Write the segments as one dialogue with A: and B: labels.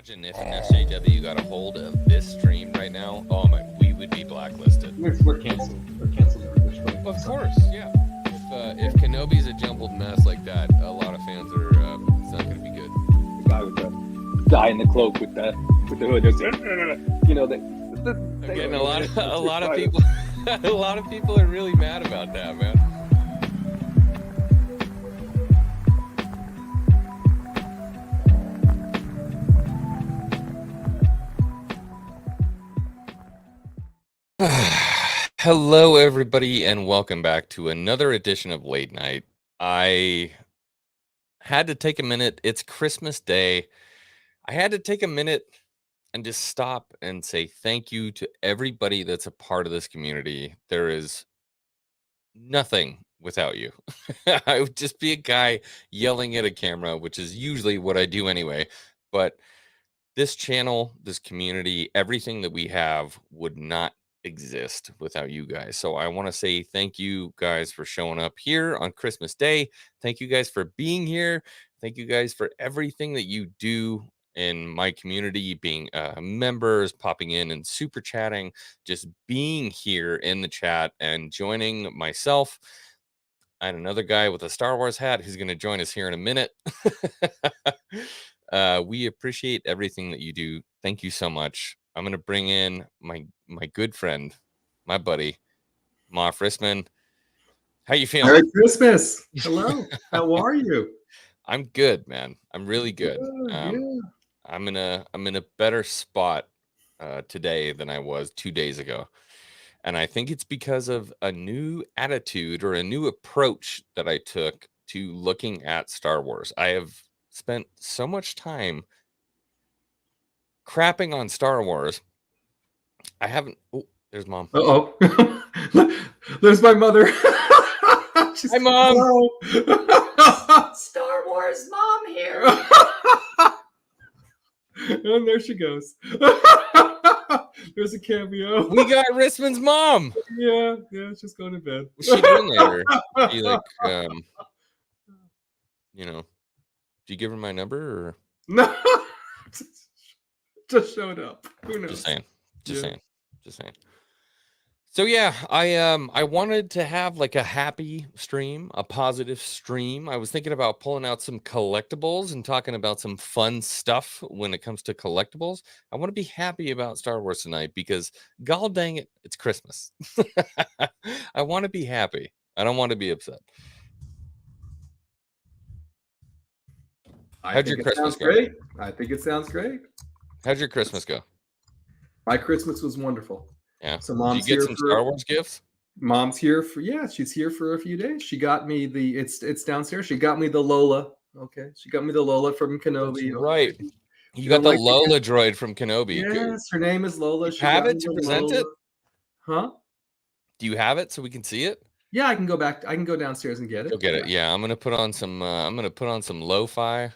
A: Imagine if an SJW got a hold of this stream right now. Oh my, we would be blacklisted.
B: We're canceled. We're canceled.
A: Of course, yeah. If Kenobi's a jumbled mess like that, a lot of fans are. It's not going to be good.
B: The guy with the guy in the cloak with the hood. You know,
A: I'm getting a lot of people. A lot of people are really mad about that, man. Hello, everybody, and welcome back to another edition of Late Night. I had to take a minute. It's Christmas Day. I had to take a minute and just stop and say thank you to everybody that's a part of this community. There is nothing without you. I would just be a guy yelling at a camera, which is usually what I do anyway. But this channel, this community, everything that we have would not exist without you guys. So I want to say thank you guys for showing up here on Christmas Day. Thank you guys for being here. Thank you guys for everything that you do in my community, being members, popping in and super chatting, just being here in the chat and joining myself and another guy with a Star Wars hat who's going to join us here in a minute. We appreciate everything that you do. Thank you so much. I'm going to bring in my good friend, my buddy, Moff Rissman. How you feeling?
B: Merry Christmas. Hello. How are you?
A: I'm good, man. I'm really good.
B: Yeah.
A: I'm in a better spot today than I was 2 days ago. And I think it's because of a new attitude or a new approach that I took to looking at Star Wars. I have spent so much time crapping on Star Wars. I haven't. Oh, there's Mom.
B: Uh-oh. There's my mother.
A: Hi, Mom.
C: Star Wars Mom here.
B: And there she goes. There's a cameo.
A: We got Rissman's mom.
B: Yeah, she's going to bed.
A: What's she doing later? She like, do you give her my number or?
B: No. Just showed up. Who knows?
A: Just saying. So yeah, I wanted to have like a happy stream, a positive stream. I was thinking about pulling out some collectibles and talking about some fun stuff when it comes to collectibles. I want to be happy about Star Wars tonight because god dang it, it's Christmas. I want to be happy. I don't want to be upset. How'd your Christmas go?
B: Great. I think it sounds great.
A: How'd your Christmas go?
B: My Christmas was wonderful.
A: Yeah.
B: So Mom's
A: Did you get
B: here
A: some
B: for
A: Star Wars gifts?
B: Mom's here for she's here for a few days. She got me it's downstairs. She got me the Lola. Okay. She got me the Lola from Kenobi.
A: That's right. You got the Lola droid from Kenobi.
B: Yes, her name is Lola.
A: She have it to present it?
B: Huh?
A: Do you have it so we can see it?
B: Yeah, I can go back. I can go downstairs and get it.
A: Go get it. Yeah, I'm gonna put on some lo-fi.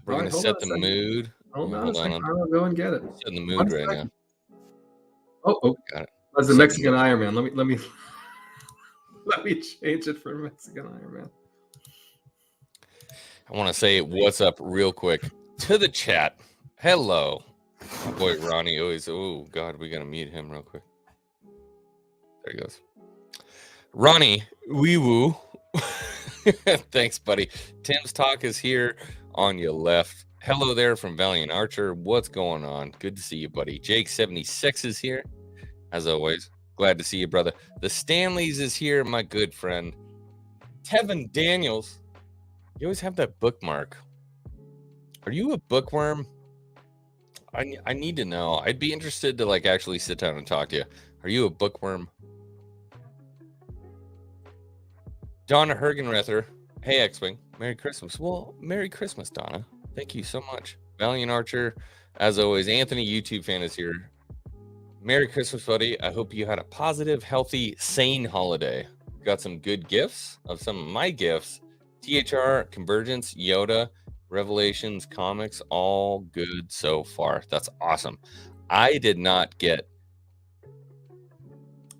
A: We're gonna set the mood.
B: Hold on. I'll go and get it.
A: Set in the mood right now.
B: Oh,
A: got it.
B: That's the Mexican Iron Man. Let me change it for Mexican Iron Man.
A: I want to say what's up real quick to the chat. Hello, my boy Ronnie. Always. Oh God, we gotta meet him real quick. There he goes. Ronnie, wee woo. Thanks, buddy. Tim's Talk is here on your left. Hello there from Valiant Archer. What's going on? Good to see you, buddy. Jake76 is here, as always. Glad to see you, brother. The Stanleys is here, my good friend. Tevin Daniels. You always have that bookmark. Are you a bookworm? I need to know. I'd be interested to like actually sit down and talk to you. Are you a bookworm? Donna Hergenrether. Hey, X-Wing. Merry Christmas. Well, Merry Christmas, Donna. Thank you so much. Valiant Archer. As always, Anthony, YouTube fan, is here. Merry Christmas, buddy. I hope you had a positive, healthy, sane holiday. Got some good gifts of some of my gifts. THR, Convergence, Yoda, Revelations, comics, all good so far. That's awesome. I did not get...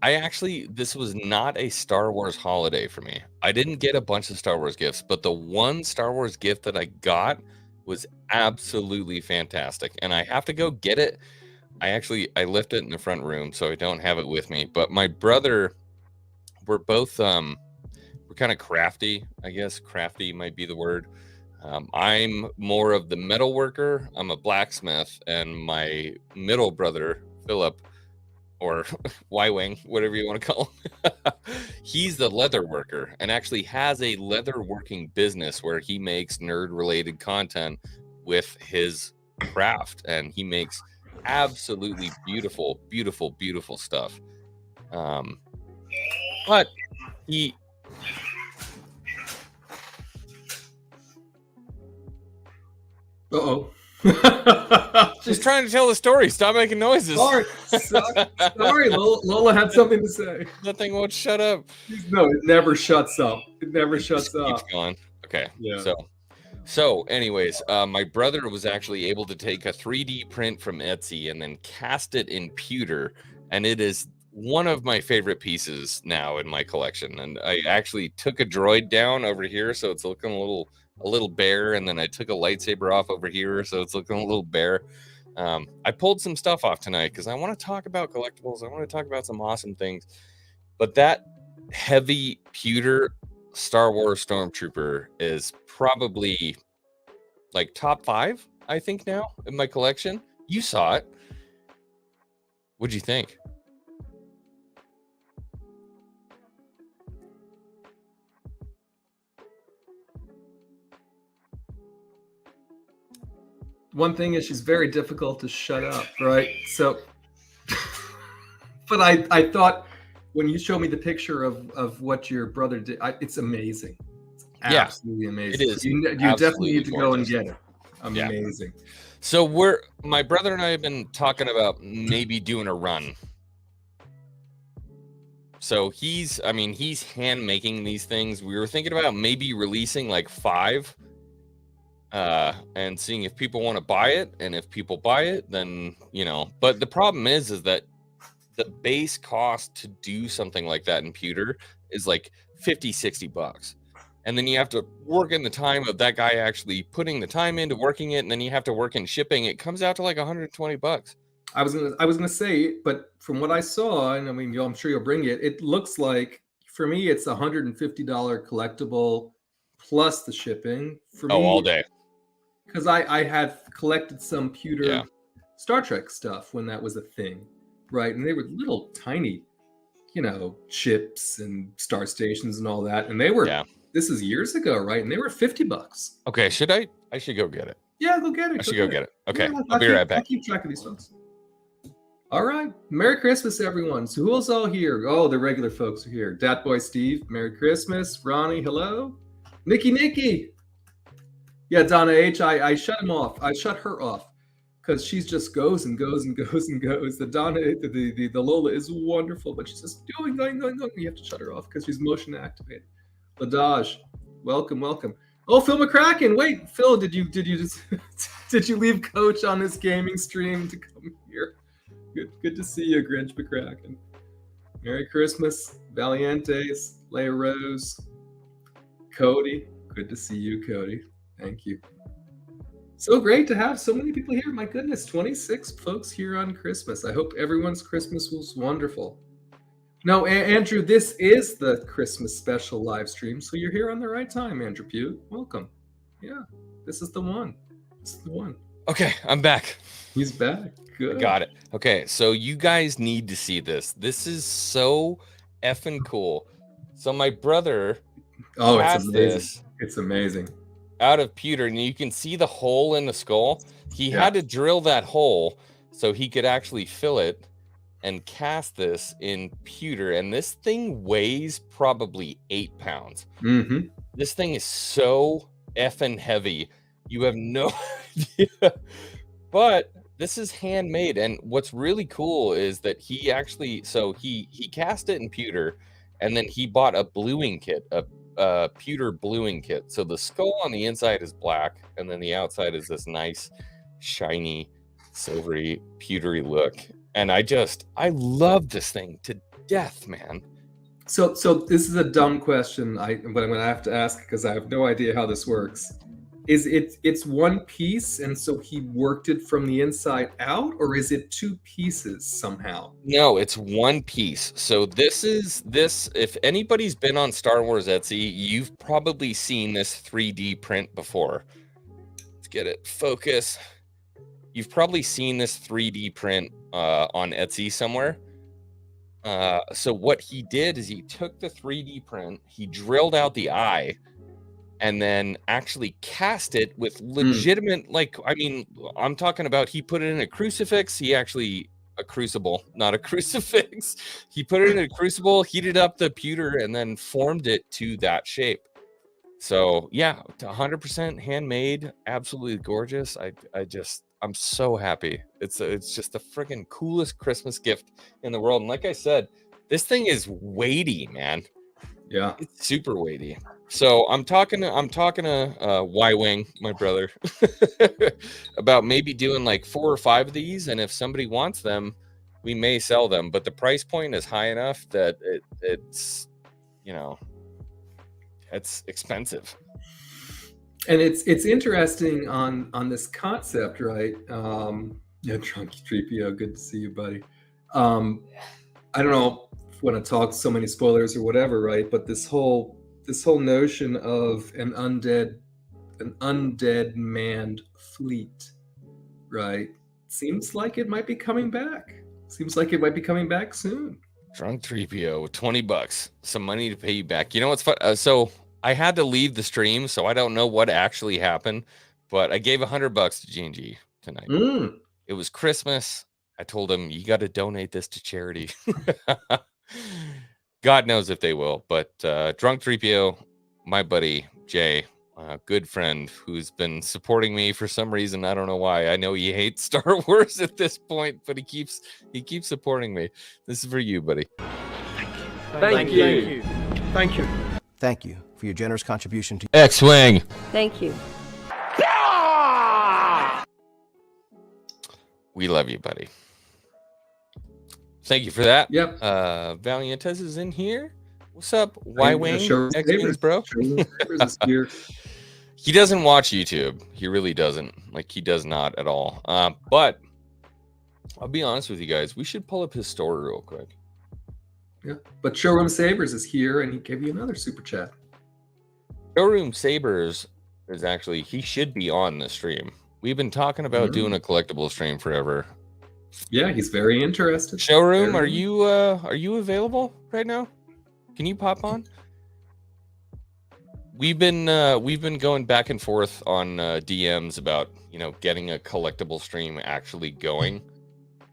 A: this was not a Star Wars holiday for me. I didn't get a bunch of Star Wars gifts, but the one Star Wars gift that I got was absolutely fantastic. And I have to go get it. I left it in the front room, so I don't have it with me. But my brother, we're both we're kind of crafty, I guess. Crafty might be the word. I'm more of the metal worker. I'm a blacksmith, and my middle brother, Philip, or Y-Wing, whatever you want to call him, he's the leather worker and actually has a leather working business where he makes nerd-related content with his craft, and he makes absolutely beautiful, beautiful, beautiful stuff. But he...
B: Uh-oh.
A: Just trying to tell the story. Stop making noises.
B: Sorry. Lola had something to say.
A: That thing won't shut up.
B: No, it never shuts up. It never shuts up.
A: Keeps going. Okay.
B: Yeah.
A: So anyways, my brother was actually able to take a 3D print from Etsy and then cast it in pewter, and it is one of my favorite pieces now in my collection. And I actually took a droid down over here, so it's looking a little bare, and then I took a lightsaber off over here, so it's looking a little bare. I pulled some stuff off tonight because I want to talk about collectibles. I want to talk about some awesome things. But that heavy pewter Star Wars Stormtrooper is probably like top 5, I think, now in my collection. You saw it. What'd you think?
B: One thing is she's very difficult to shut up, right? So, but I thought when you showed me the picture of what your brother did, it's amazing. It's absolutely amazing.
A: It is.
B: You definitely need to go and get it. Amazing.
A: Yeah. So my brother and I have been talking about maybe doing a run. So he's hand making these things. We were thinking about maybe releasing like 5. And seeing if people want to buy it, and if people buy it, then but the problem is that the base cost to do something like that in pewter is like $50-$60, and then you have to work in the time of that guy actually putting the time into working it, and then you have to work in shipping. It comes out to like $120.
B: I was gonna say, but from what I saw, and I mean, I'm sure you'll bring it. It looks like for me, it's $150 collectible plus the shipping. For me,
A: all day.
B: Because I had collected some pewter Star Trek stuff when that was a thing, right? And they were little tiny, ships and star stations and all that. And they were, this is years ago, right? And they were $50.
A: Okay, I should go get it.
B: Yeah, go get it.
A: I should go get it. Okay,
B: yeah,
A: I'll be right back.
B: I'll keep track of these folks. All right. Merry Christmas, everyone. So who else all here? Oh, the regular folks are here. Dat Boy Steve, Merry Christmas. Ronnie, hello. Nikki. Yeah, Donna H, I shut him off. I shut her off because she just goes and goes and goes and goes. The Donna, the Lola is wonderful, but she's just going. You have to shut her off because she's motion activated. Ladaj, welcome. Oh, Phil McCracken. Wait, Phil, did you just did you leave Coach on this gaming stream to come here? Good to see you, Grinch McCracken. Merry Christmas, Valientes, Leia Rose, Cody. Good to see you, Cody. Thank you. So great to have so many people here. My goodness, 26 folks here on Christmas. I hope everyone's Christmas was wonderful. No, Andrew, this is the Christmas special live stream, so you're here on the right time, Andrew Pugh. Welcome. Yeah, this is the one.
A: Okay, I'm back.
B: He's back. Good.
A: Got it. Okay, so you guys need to see this. This is so effing cool. So my brother
B: it's amazing. It's amazing.
A: Out of pewter, and you can see the hole in the skull. He had to drill that hole so he could actually fill it and cast this in pewter, and this thing weighs probably 8 pounds.
B: Mm-hmm.
A: This thing is so effing heavy, you have no idea. But this is handmade, and what's really cool is that he actually he cast it in pewter, and then he bought a bluing kit, a pewter bluing kit. So the skull on the inside is black, and then the outside is this nice shiny silvery pewtery look. And I love this thing to death, man.
B: So this is a dumb question, but I'm gonna have to ask because I have no idea how this works. is it's one piece, and so he worked it from the inside out, or is it two pieces somehow?
A: No, it's one piece. So this. If anybody's been on Star Wars Etsy, you've probably seen this 3D print before. Let's get it focus. You've probably seen this 3D print on Etsy somewhere. So what he did is he took the 3D print, he drilled out the eye, and then actually cast it with legitimate, I'm talking about, he put it in a crucifix. A crucible, not a crucifix. He put it in a crucible, heated up the pewter, and then formed it to that shape. So yeah, 100% handmade, absolutely gorgeous. I'm so happy. It's just the freaking coolest Christmas gift in the world. And like I said, this thing is weighty, man.
B: Yeah,
A: it's super weighty. So I'm talking to Y-Wing, my brother, about maybe doing like 4 or 5 of these, and if somebody wants them, we may sell them. But the price point is high enough that it's it's expensive.
B: and it's interesting on this concept, right? Yeah, Drunky Treepio, good to see you, buddy. I don't know if you want to talk so many spoilers or whatever, right? But this whole notion of an undead manned fleet, right? Seems like it might be coming back. Seems like it might be coming back soon.
A: Drunk 3PO, $20, some money to pay you back. You know what's fun? So I had to leave the stream, so I don't know what actually happened, but I gave $100 to G&G tonight. It was Christmas. I told him, you got to donate this to charity. God knows if they will, but Drunk 3PO, my buddy Jay, good friend who's been supporting me for some reason. I don't know why. I know he hates Star Wars at this point, but he keeps supporting me. This is for you, buddy.
D: Thank you.
E: Thank you.
D: Thank you for your generous contribution to
A: X-Wing.
C: Thank you.
A: We love you, buddy. Thank you for that.
B: Yep.
A: Valiantez is in here. What's up, Y-Wing? X-Wings, bro. He doesn't watch YouTube. He really doesn't. Like, he does not at all. But I'll be honest with you guys. We should pull up his story real quick.
B: Yeah. But Showroom Sabers is here, and he gave you another super chat.
A: Showroom Sabers is actually, he should be on the stream. We've been talking about doing a collectible stream forever.
B: Yeah, he's very interested.
A: Showroom, are you available right now? Can you pop on? We've been going back and forth on DMs about getting a collectible stream actually going,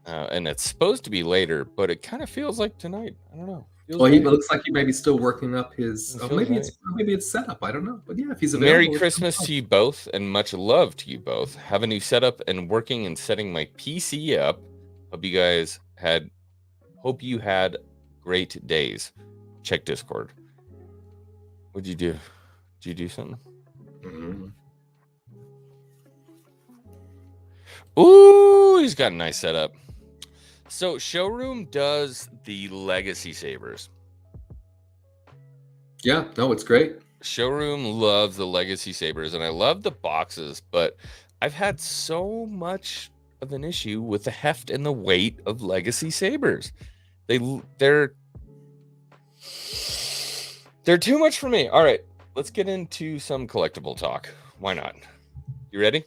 A: and it's supposed to be later, but it kind of feels like tonight. I don't know.
B: Well, he looks like he may be still working up his. Maybe it's set up. I don't know. But yeah, if he's available.
A: Merry Christmas to you both, and much love to you both. Have a new setup and working and setting my PC up. Hope you had great days. Check Discord. What'd you do? Did you do something? Ooh, he's got a nice setup. So Showroom does the Legacy Sabers.
B: Yeah, no, it's great.
A: Showroom loves the Legacy Sabers, and I love the boxes, but I've had so much of an issue with the heft and the weight of Legacy Sabers. They're too much for me. All right, let's get into some collectible talk. Why not? You ready?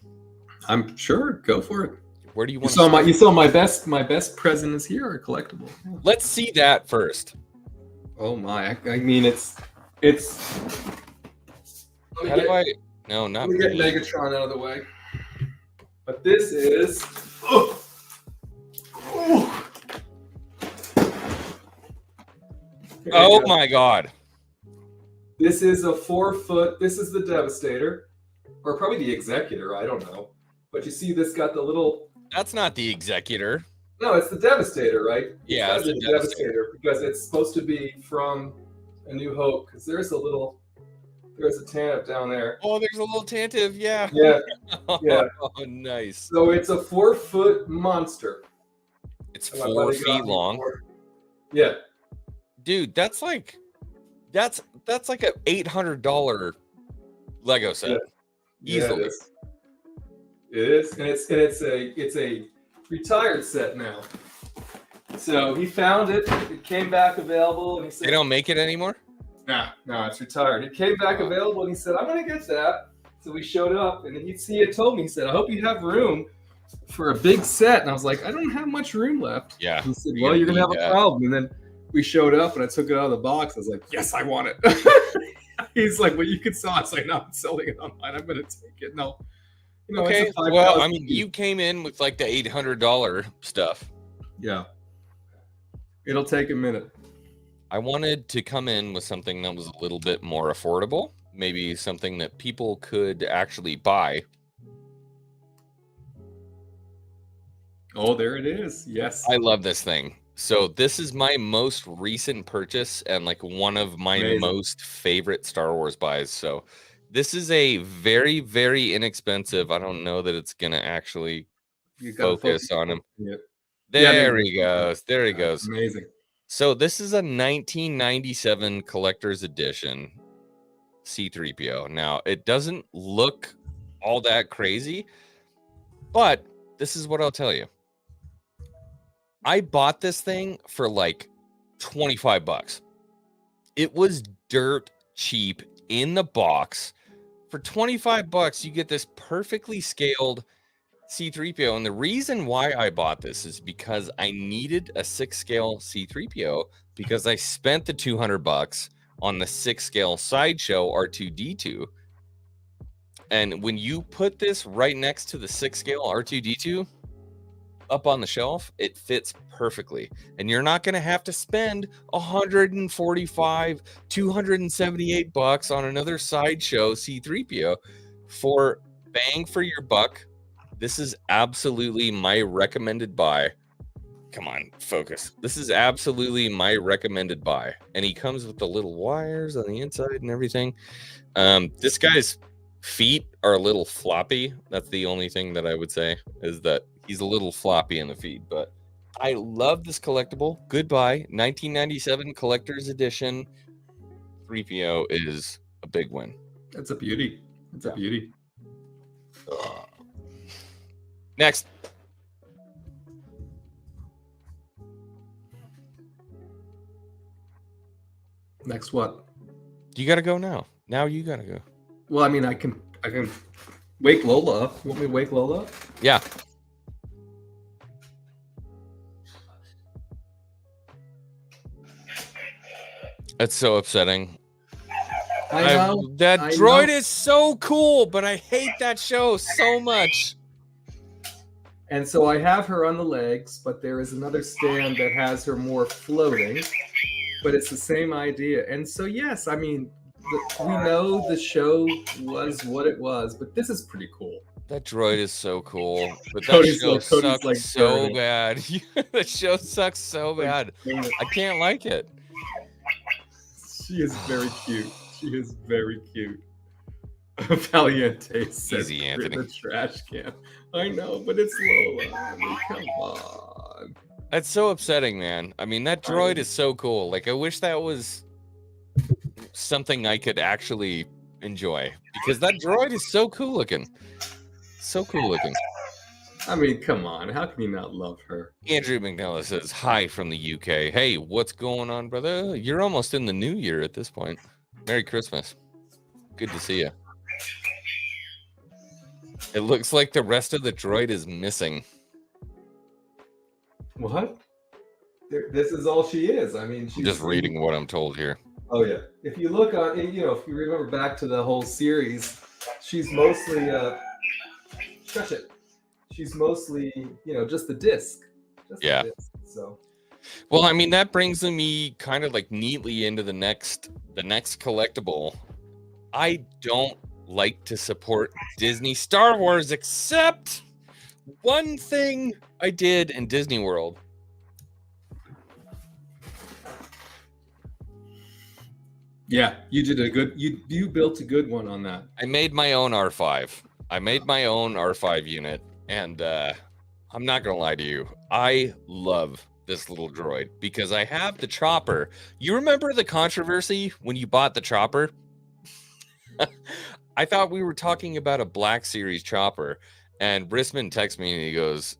B: I'm sure. Go for it.
A: Where do you want?
B: You saw my best present is here, a collectible. Yeah.
A: Let's see that first.
B: Oh my! I mean, it's.
A: How do I? No, not.
B: Let me get Megatron out of the way. But this is.
A: Oh my God!
B: This is a 4-foot. This is the Devastator, or probably the Executor. I don't know. But you see, this got the little.
A: That's not the Executor.
B: No, it's the Devastator, right?
A: Yeah,
B: it's the Devastator because it's supposed to be from A New Hope. Because there's a Tantive down there.
A: Oh, there's a little Tantive, yeah.
B: Yeah. Yeah.
A: Oh, nice.
B: So it's a 4-foot monster.
A: It's 4 feet long.
B: Yeah.
A: Dude, that's like a $800 Lego set. Easily.
B: Yeah, it is, and it's a retired set now. So he found it. It came back available, and he said,
A: They don't make it anymore?
B: No, it's retired. It came back available, and he said, I'm going to get that. So we showed up, and he had told me, he said, I hope you have room for a big set. And I was like, I don't have much room left.
A: Yeah.
B: He said, well, you're going to have a problem. And then we showed up, and I took it out of the box. I was like, yes, I want it. He's like, well, you can sell it. I was like, no, I'm selling it online. I'm going to take it. No. You know,
A: Okay, well, I mean, you came in with like the $800 stuff.
B: Yeah. It'll take a minute.
A: I wanted to come in with something that was a little bit more affordable, maybe something that people could actually buy.
B: Oh, there it is. Yes.
A: I love this thing. So this is my most recent purchase and like one of my most favorite Star Wars buys. So this is a very, very inexpensive. I don't know that it's going to actually focus on him.
B: Yep.
A: There he goes. There he goes.
B: Amazing.
A: So this is a 1997 collector's edition C-3PO. Now, it doesn't look all that crazy, but this is what I'll tell you. I bought this thing for like $25. It was dirt cheap in the box. For $25, you get this perfectly scaled C-3PO, and the reason why I bought this is because I needed a 6-scale C-3PO because I spent the $200 on the 6-scale sideshow R2-D2. And when you put this right next to the 6-scale R2-D2 up on the shelf, it fits perfectly. And you're not going to have to spend $145, $278 on another sideshow C-3PO. For bang for your buck, this is absolutely my recommended buy. Come on, focus. This is absolutely my recommended buy. And he comes with the little wires on the inside and everything. This guy's feet are a little floppy. That's the only thing that I would say, is that he's a little floppy in the feet. But I love this collectible. Goodbye. 1997 collector's edition 3PO is a big win.
B: That's a beauty. It's a beauty.
A: Next.
B: Next what?
A: You got to go now. Now you got to go.
B: Well, I mean, I can wake Lola up. Want me to wake Lola up?
A: Yeah. That's so upsetting.
B: I know.
A: That droid is so cool, but I hate that show so much.
B: And so I have her on the legs, but there is another stand that has her more floating. But it's the same idea. And so, yes, I mean, we know the show was what it was, but this is pretty cool.
A: That droid is so cool, but that
B: Cody's
A: show
B: like-
A: sucks
B: like
A: so
B: dirty.
A: bad. The show sucks so bad. I can't like it.
B: She is very cute. She is very cute. Valiente says
A: Easy,
B: in
A: Anthony.
B: the trash can. I know, but it's Lola. I mean, come on.
A: That's so upsetting, man. I mean, that droid is so cool. Like, I wish that was something I could actually enjoy, because that droid is so cool looking. So cool looking.
B: I mean, come on. How can you not love her?
A: Andrew McNella says, hi from the UK. Hey, what's going on, brother? You're almost in the new year at this point. Merry Christmas. Good to see you. It looks like the rest of the droid is missing.
B: What? This is all she is. I mean, she's
A: I'm just reading what I'm told here.
B: Oh yeah. If you look on, if you remember back to the whole series, she's mostly shush it. She's mostly, just the disc. Just
A: Yeah.
B: The disc, so.
A: Well, I mean, that brings me kind of like neatly into the next collectible. I don't like to support Disney Star Wars, except one thing I did in Disney World.
B: Yeah, you did a good. You built a good one on that.
A: I made my own R5. I made my own R5 unit, and I'm not gonna lie to you. I love this little droid because I have the chopper. You remember the controversy when you bought the chopper? I thought we were talking about a Black Series chopper, and Brisman texts me and he goes,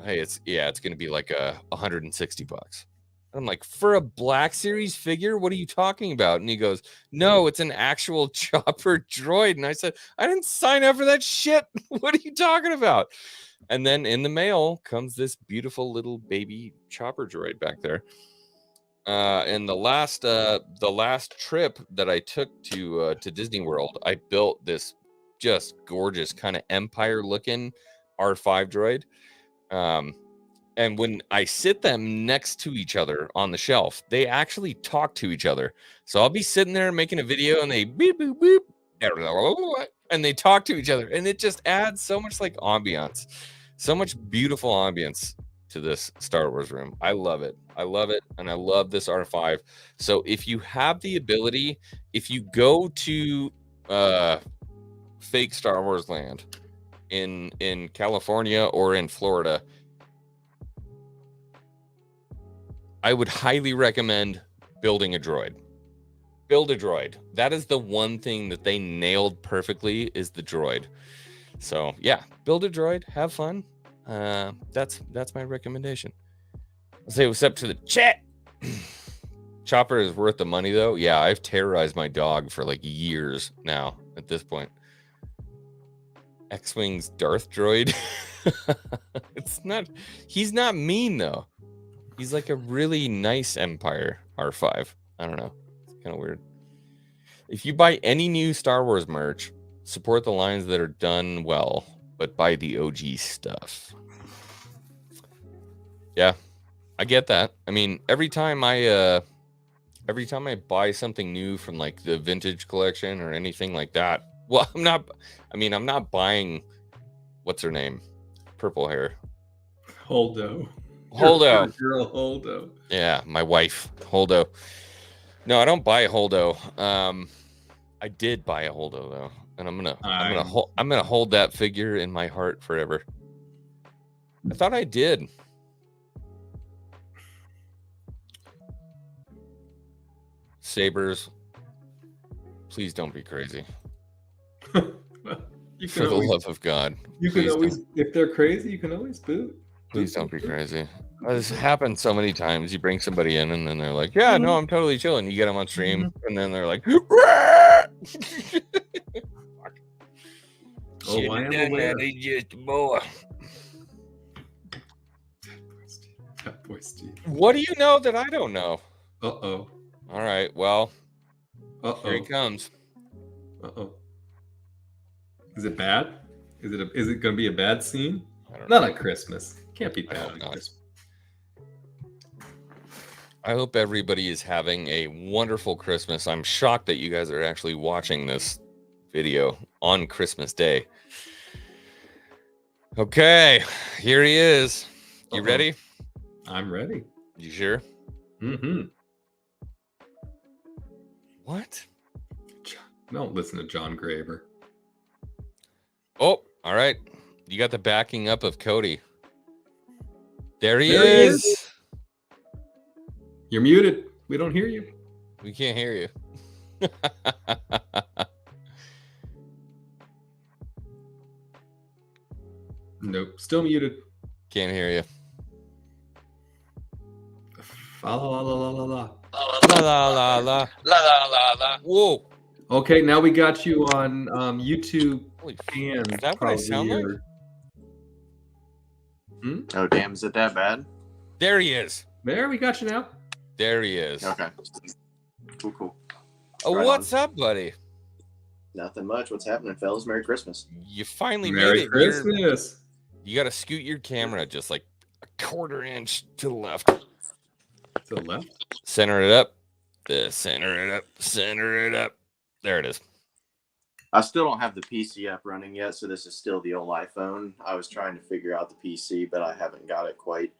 A: "Hey, it's going to be like $160." I'm like, "For a Black Series figure? What are you talking about?" And he goes, "No, it's an actual chopper droid." And I said, "I didn't sign up for that shit. What are you talking about?" And then in the mail comes this beautiful little baby chopper droid back there. And the last trip that I took to Disney World, I built this just gorgeous kind of Empire looking R5 droid. And when I sit them next to each other on the shelf, they actually talk to each other. So I'll be sitting there making a video and they beep, boop, boop, and they talk to each other. And it just adds so much like ambiance, so much beautiful ambiance to this Star Wars room. I love it. I love it. And I love this R5. So if you have the ability, if you go to fake Star Wars land in California or in Florida, I would highly recommend building a droid. Build a droid. That is the one thing that they nailed perfectly, is the droid. So yeah, build a droid, have fun. That's my recommendation. I'll say what's up to the chat. Chopper is worth the money though. Yeah, I've terrorized my dog for like years now at this point. X-Wing's Darth droid. He's not mean though. He's like a really nice Empire R5. I don't know. It's kind of weird. If you buy any new Star Wars merch, support the lines that are done well, but buy the OG stuff. Yeah, I get that. I mean, every time I buy something new from like the vintage collection or anything like that, well, I'm not buying, what's her name? Purple hair.
B: Holdo.
A: Girl
B: Holdo.
A: Yeah, my wife, Holdo. No, I don't buy a Holdo. I did buy a Holdo though, and I'm gonna hold that figure in my heart forever. I thought I did. Sabers, please don't be crazy. For the love of God,
B: you can always, if they're crazy, you can always boot.
A: Please don't be crazy. This happens so many times. You bring somebody in and then they're like, "Yeah, no, I'm totally chilling." You get them on stream and then they're like, "Oh,
B: I am aware. Boy, Steve.
A: What do you know that I don't know?
B: Uh-oh.
A: All right, well, here he comes.
B: Uh-oh. Is it bad? Is it going to be a bad scene?
A: Not
B: at Christmas. Can't be bad on Christmas.
A: I hope everybody is having a wonderful Christmas. I'm shocked that you guys are actually watching this video on Christmas Day. Okay, here he is. You ready?
B: I'm ready.
A: You sure?
B: Mm-hmm.
A: What?
B: Don't listen to John Graber.
A: Oh, all right. You got the backing up of Cody. There he is.
B: You're muted. We don't hear you.
A: We can't hear you.
B: Nope. Still muted.
A: Can't hear you.
B: La la la la la la.
A: La la la la la la la. Whoa.
B: Okay, now we got you on YouTube.
A: Is that what I sound like?
E: Oh, damn. Is it that bad?
A: There he is.
B: There, we got you now.
A: There he is.
E: Okay. Cool.
A: Oh,
E: Right
A: what's up, buddy?
E: Nothing much. What's happening, fellas? Merry Christmas.
A: You finally made
B: Merry
A: it.
B: Christmas.
A: You got to scoot your camera just like a quarter inch to the left.
B: To the left?
A: Center it up. Center it up. Center it up. There it is.
E: I still don't have the PC up running yet, so this is still the old iPhone. I was trying to figure out the PC, but I haven't got it quite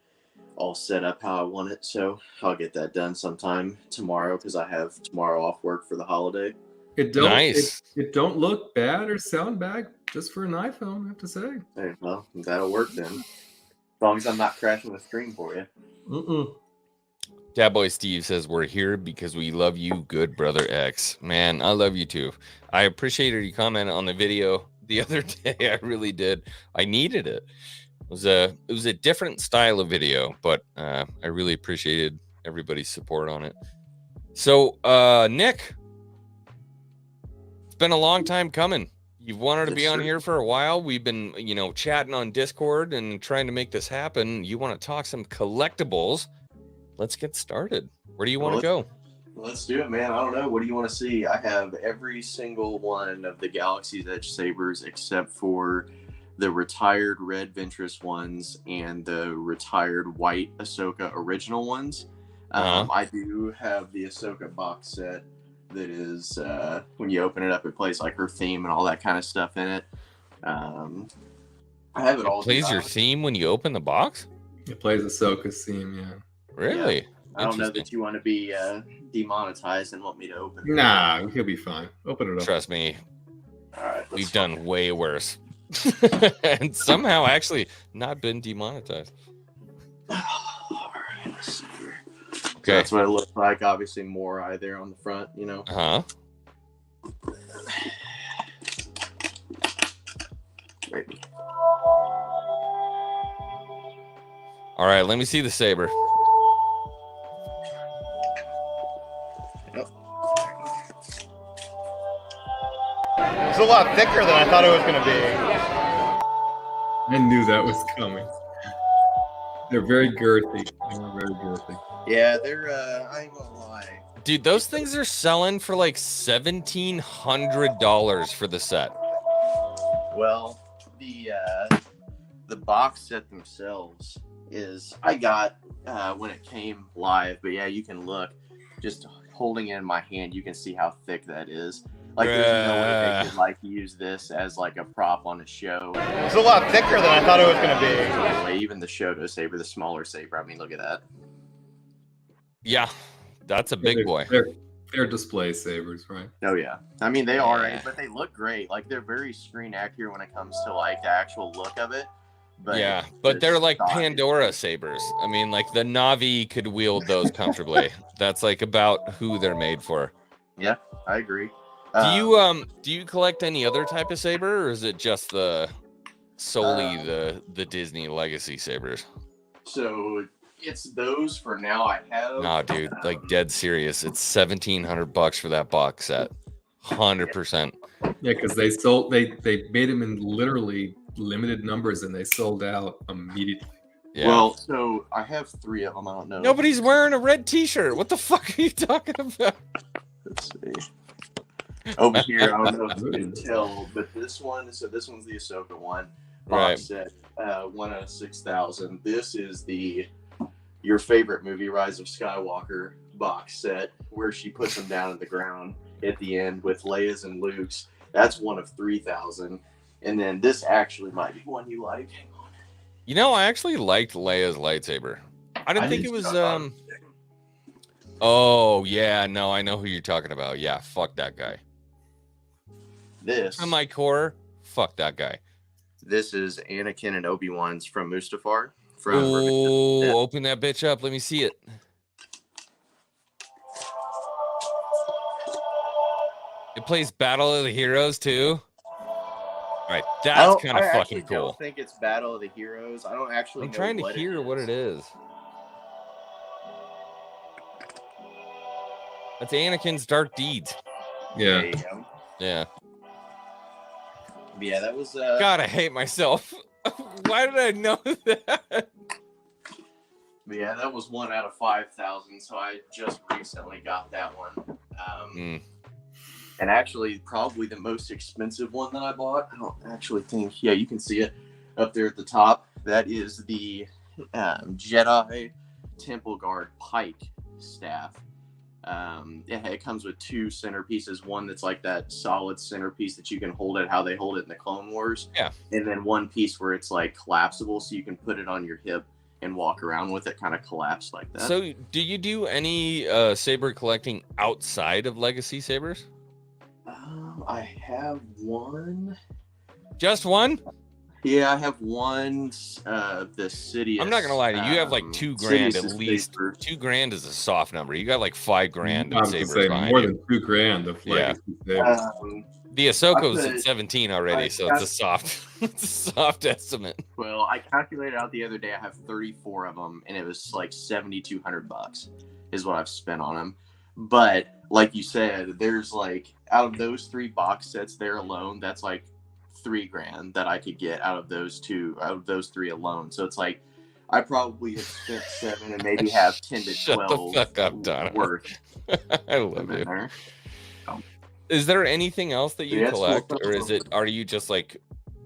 E: all set up how I want it, so I'll get that done sometime tomorrow because I have tomorrow off work for the holiday.
B: It don't look bad or sound bad just for an iPhone, I have to say.
E: Hey, well, that'll work then. As long as I'm not crashing the screen for you.
A: Dad Boy Steve says, we're here because we love you, good brother X. Man, I love you too. I appreciated your comment on the video the other day. I really did. I needed it. It was a different style of video, but I really appreciated everybody's support on it. So, Nick, it's been a long time coming. You've wanted to be on here for a while. We've been, chatting on Discord and trying to make this happen. You want to talk some collectibles? Let's get started. Where do you want to go?
E: Let's do it, man. I don't know. What do you want to see? I have every single one of the Galaxy's Edge sabers except for the retired red Ventress ones and the retired white Ahsoka original ones. I do have the Ahsoka box set that is, when you open it up, it plays like her theme and all that kind of stuff in it. I have it all.
A: Plays your theme when you open the box?
B: It plays Ahsoka's theme, yeah.
A: Really?
E: Yeah. I don't know that you want to be demonetized and want me to open it.
B: Nah, he'll be fine. Open it up.
A: Trust me.
E: All right,
A: we've done way worse. And somehow actually not been demonetized.
E: All right, let's see here.
A: Okay.
E: That's what it looks like. Obviously, more eye there on the front, Maybe.
A: All right, let me see the saber.
F: It's a lot thicker than I thought it was going to be.
B: I knew that was coming. They're very girthy. They're very girthy.
E: Yeah, they're, I ain't gonna lie.
A: Dude, those things are selling for like $1,700 for the set.
E: Well, the box set themselves is, I got when it came live, but yeah, you can look, just holding it in my hand, you can see how thick that is. Like, there's no way they could like use this as like a prop on a show.
F: It's a lot thicker than I thought it was going to be.
E: Anyway, even the Shoto saber, the smaller saber, I mean, look at that.
A: Yeah, that's a big boy.
B: They're display sabers, right?
E: Oh yeah, I mean they are, but they look great. Like, they're very screen accurate when it comes to like the actual look of it. But
A: yeah, but they're like Pandora sabers. I mean, like the Na'vi could wield those comfortably. That's like about who they're made for.
E: Yeah, I agree.
A: Do you collect any other type of saber, or is it just solely the Disney Legacy sabers?
E: So it's those for now. I have.
A: Nah, dude, like dead serious. It's $1,700 for that box set. 100%.
B: Yeah, because they made them in literally limited numbers and they sold out immediately.
A: Yeah.
E: Well, so I have 3 of them. I don't know.
A: Nobody's wearing a red T-shirt. What the fuck are you talking about?
E: Let's see. Over here, I don't know if you can tell, but this one's the Ahsoka one. Box set, 1 out of 6,000. This is your favorite movie, Rise of Skywalker box set, where she puts them down in the ground at the end with Leia's and Luke's. That's 1 of 3,000. And then this actually might be one you like. Hang on.
A: I actually liked Leia's lightsaber. I didn't think it was Oh yeah, no, I know who you're talking about. Yeah, fuck that guy.
E: This
A: on my core, fuck that guy.
E: This is Anakin and Obi-Wan's from Mustafar.
A: Open that bitch up. Let me see it. It plays Battle of the Heroes too. All right, that's kind of fucking cool.
E: I don't think it's Battle of the Heroes. I don't actually.
A: I'm trying to hear what it is. That's Anakin's Dark Deeds.
B: Yeah.
E: There you go.
A: Yeah.
E: Yeah, that was.
A: God, I hate myself. Why did I know that?
E: Yeah, that was 1 out of 5,000. So I just recently got that one. And actually, probably the most expensive one that I bought. I don't actually think. Yeah, you can see it up there at the top. That is the Jedi Temple Guard Pike staff. It comes with 2 centerpieces. One that's like that solid centerpiece that you can hold it how they hold it in the Clone Wars.
A: Yeah.
E: And then one piece where it's like collapsible, so you can put it on your hip and walk around with it, kind of collapsed like that.
A: So, do you do any saber collecting outside of Legacy sabers?
E: I have one.
A: Just one?
E: Yeah, I have one. The city.
A: I'm not gonna lie to you. You have like $2,000 at least.
E: Saber.
A: $2,000 is a soft number. You got like $5,000
B: I
A: in
B: was to
A: sabers
B: say
A: behind
B: more
A: you.
B: than $2,000 of
A: Yeah.
B: legacy sabers.
A: The Ahsoka's
E: I
A: at 17 already, so it's a soft, it's a soft estimate.
E: Well, I calculated out the other day. I have 34 of them, and it was like $7,200 is what I've spent on them. But like you said, there's like out of those 3 box sets there alone, that's like $3,000 that I could get out of those 3 alone. So it's like I probably have spent 7 and maybe have 10 to 12
A: Shut the fuck up, Donna.
E: worth.
A: I love
E: in
A: you.
E: there.
A: Is there anything else that you
E: Yeah, it's
A: collect,
E: cool.
A: or are you just like,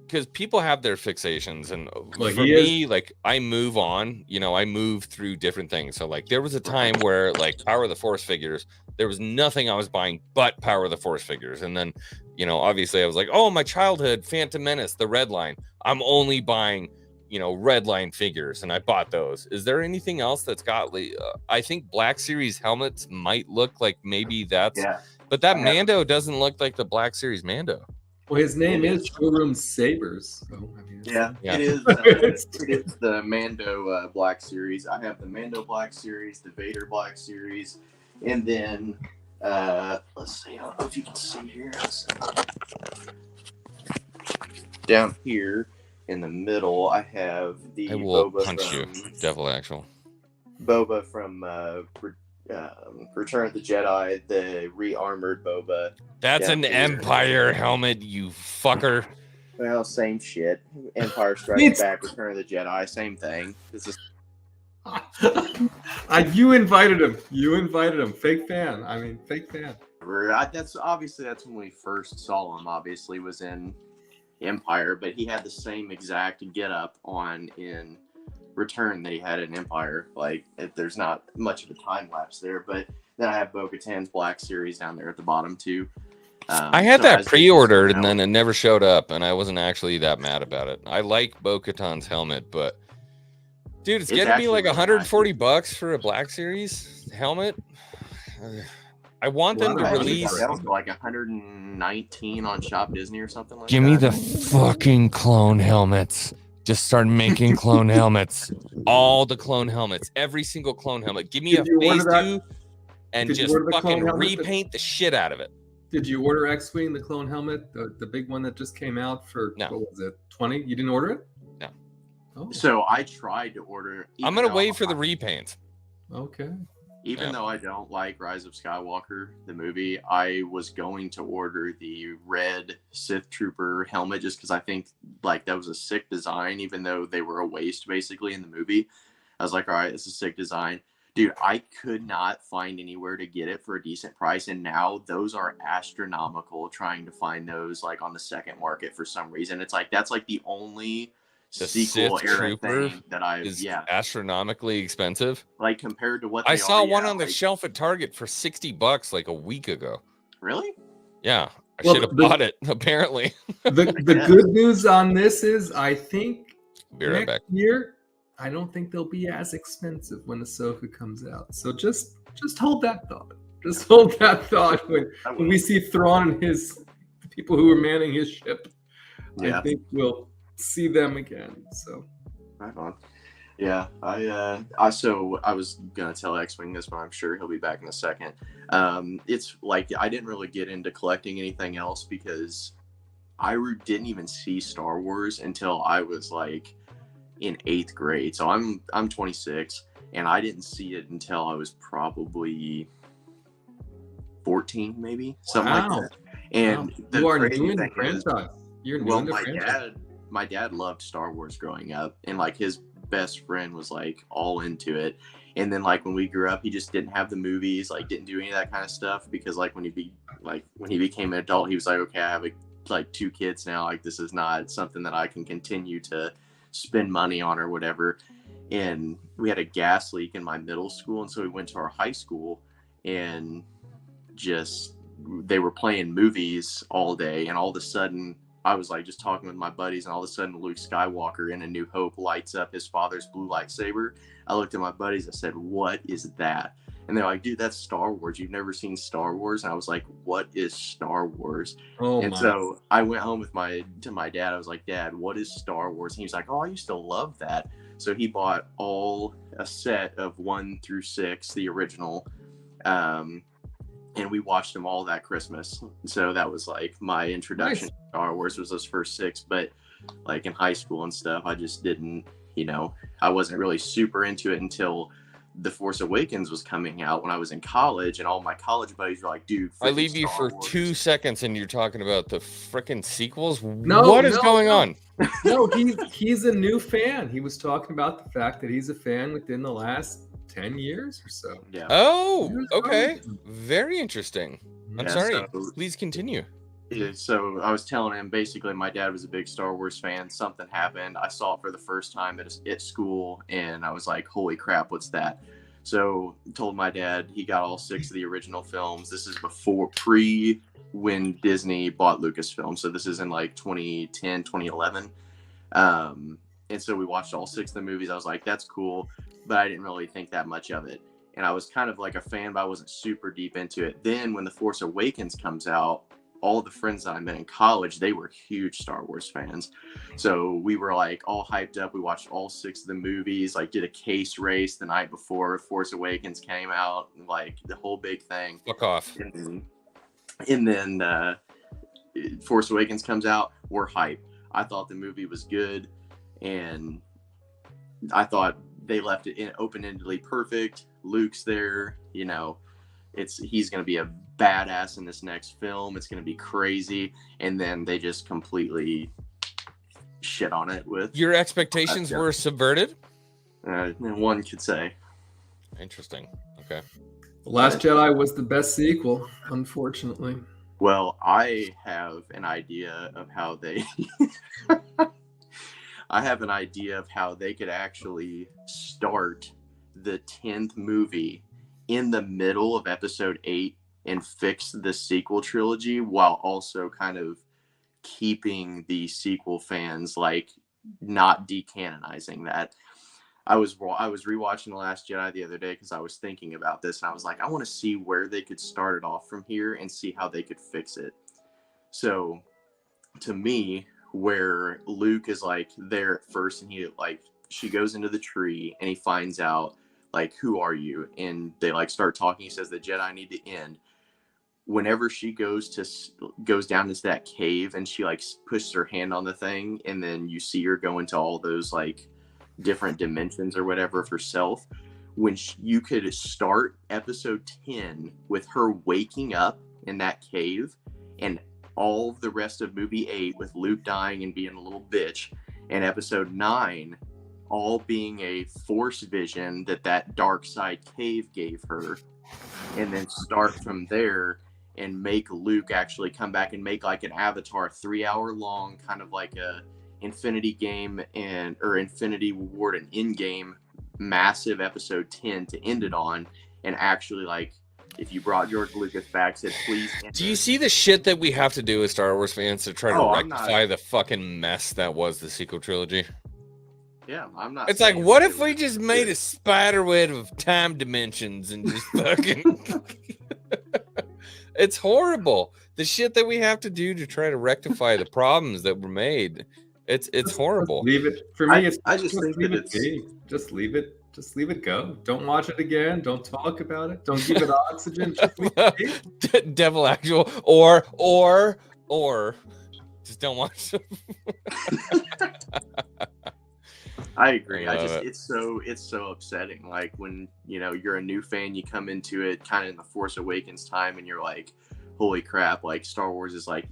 A: because people have their fixations, and
B: Well,
A: for me, like I move on, I move through different things. So like there was a time where like Power of the Force figures, there was nothing I was buying but Power of the Force figures. And then, obviously I was like, oh, my childhood, Phantom Menace, the red line, I'm only buying, red line figures, and I bought those. Is there anything else that's got, I think Black Series helmets might look like maybe that's,
E: Yeah.
A: but that Mando doesn't look like the Black Series Mando.
B: Well, his name is Showroom Sabers. So, I mean,
E: Yeah,
A: Yeah.
E: it is. It is the Mando Black Series. I have the Mando Black Series, the Vader Black Series, and then let's see. I don't know if you can see here. Down here in the middle, I have the
A: I will
E: Boba
A: punch you,
E: from,
A: Devil Actual.
E: Boba from Return of the Jedi, the re-armored Boba.
A: That's
E: down
A: an
E: here.
A: Empire helmet, you fucker.
E: Well, same shit. Empire Strikes Back, Return of the Jedi, same thing. This is
B: you invited him. You invited him. Fake fan. I mean, fake fan.
E: that's when we first saw him. Obviously, was in Empire, but he had the same exact get up on in Return that he had in Empire. Like, there's not much of a time lapse there. But then I have Bo-Katan's Black Series down there at the bottom too.
A: I had that pre-ordered and then it never showed up, and I wasn't actually that mad about it. I like Bo-Katan's helmet, but dude, it's getting to be like $140 for a Black Series helmet. I want them to release.
E: That was like 119 on Shop Disney or something like that.
A: Give me the fucking clone helmets. Just start making clone helmets. All the clone helmets. Every single clone helmet. Give me a phase 2 and just fucking repaint the shit out of it.
B: Did you order X-Wing, the clone helmet, the big one that just came out for,
A: No.
B: what was it, 20? You didn't order it?
A: No.
B: Oh,
E: So I tried to order.
A: I'm going to wait for the repaints.
B: okay.
E: Even though I don't like Rise of Skywalker, the movie, I was going to order the red Sith Trooper helmet just because I think like that was a sick design, even though they were a waste basically in the movie. I was like, all right, it's a sick design. Dude, I could not find anywhere to get it for a decent price, and now those are astronomical trying to find those like on the second market for some reason. It's like that's like the only sequel
A: Sith
E: era
A: Trooper
E: thing that I've
A: astronomically expensive.
E: like compared to what
A: I
E: they
A: saw
E: are,
A: one
E: yeah,
A: on the
E: like,
A: shelf at Target for $60 like a week ago.
E: Really?
A: Yeah, I
B: Well,
A: should have bought it. Apparently,
B: The good news on this is I think
A: be right back.
B: next year, I don't think they'll be as expensive when Ahsoka comes out. So just hold that thought. Just hold that thought when we see Thrawn and the people who are manning his ship.
E: Yeah.
B: I think we'll see them again. So
E: Right on. Yeah, I was gonna tell X-Wing this, but I'm sure he'll be back in a second. It's like I didn't really get into collecting anything else because I didn't even see Star Wars until I was like in 8th grade. So I'm 26, and I didn't see it until I was probably 14, maybe something like that. And
B: you are
E: crazy
B: new in the
E: thing is,
B: franchise. You're new in the
E: my
B: franchise.
E: my dad loved Star Wars growing up, and like his best friend was like all into it. And then like when we grew up, he just didn't have the movies, like didn't do any of that kind of stuff because like when he became an adult, he was like, okay, I have like 2 kids now, like this is not something that I can continue to spend money on or whatever. And we had a gas leak in my middle school, and so we went to our high school, and just they were playing movies all day, and all of a sudden I was like just talking with my buddies, and all of a sudden Luke Skywalker in A New Hope lights up his father's blue lightsaber. I looked at my buddies, I said, what is that? And they're like, dude, that's Star Wars. You've never seen Star Wars? And I was like, what is Star Wars?
B: Oh
E: and
B: my.
E: so I went home with my dad. I was like, Dad, what is Star Wars? And he was like, oh, I used to love that. So he bought a set of 1 through 6, the original. And we watched them all that Christmas. So that was like my introduction to Star Wars, was those first 6. But like in high school and stuff, I just didn't, I wasn't really super into it until The Force Awakens was coming out when I was in college, and all my college buddies were like, dude,
A: I leave you
E: Star
A: for
E: Wars.
A: 2 seconds and you're talking about the freaking sequels?
B: No,
A: what is going on?
B: No, he's a new fan. He was talking about the fact that he's a fan within the last 10 years or so.
E: Yeah.
A: Oh, okay. Very interesting. I'm
E: Yeah,
A: sorry.
E: so-
A: Please continue.
E: Yeah, so I was telling him, basically, my dad was a big Star Wars fan. Something happened. I saw it for the first time at school, and I was like, holy crap, what's that? So I told my dad, he got all 6 of the original films. This is when Disney bought Lucasfilm. So this is in like 2010, 2011. And so we watched all 6 of the movies. I was like, that's cool, but I didn't really think that much of it. And I was kind of like a fan, but I wasn't super deep into it. Then when The Force Awakens comes out, all the friends that I met in college, they were huge Star Wars fans. So we were like all hyped up. We watched all 6 of the movies, like did a case race the night before Force Awakens came out, like the whole big thing.
A: Fuck off.
E: And then Force Awakens comes out, we're hyped. I thought the movie was good, and I thought they left it open-endedly perfect. Luke's there, he's going to be a badass in this next film. It's going to be crazy. And then they just completely shit on it with...
A: Your expectations were subverted?
E: One could say.
A: Interesting. Okay.
B: The Last Jedi was the best sequel, unfortunately.
E: Well, I have an idea of how they... could actually start the 10th movie in the middle of episode 8 and fix the sequel trilogy, while also kind of keeping the sequel fans, like, not decanonizing that. I was rewatching The Last Jedi the other day because I was thinking about this, and I was like, I want to see where they could start it off from here and see how they could fix it. So to me, where Luke is like there at first, and she goes into the tree and he finds out, like, who are you? And they like start talking. He says the Jedi need to end. Whenever she goes down into that cave and she like pushes her hand on the thing, and then you see her go into all those like different dimensions or whatever of herself, you could start episode 10 with her waking up in that cave, and all of the rest of movie 8 with Luke dying and being a little bitch, and episode 9 all being a force vision that dark side cave gave her, and then start from there and make Luke actually come back and make like an Avatar 3-hour long, kind of like a Infinity Game or Infinity Ward and Endgame massive episode 10 to end it on, and actually, like, if you brought George Lucas back, said please enter.
A: Do you see the shit that we have to do as Star Wars fans to try to rectify the fucking mess that was the sequel trilogy?
E: Yeah, I'm not.
A: It's like, what if we just made a spider web of time dimensions and just fucking... It's horrible. The shit that we have to do to try to rectify the problems that were made. It's horrible.
B: Leave it. For me,
E: I just think that it's...
B: Just leave it. Just leave it go. Don't watch it again. Don't talk about it. Don't give it oxygen. Just leave it.
A: Devil Actual or just don't watch it.
E: I agree.
A: I
E: it's so upsetting. Like when, you're a new fan, you come into it kind of in the Force Awakens time, and you're like, holy crap, like Star Wars is like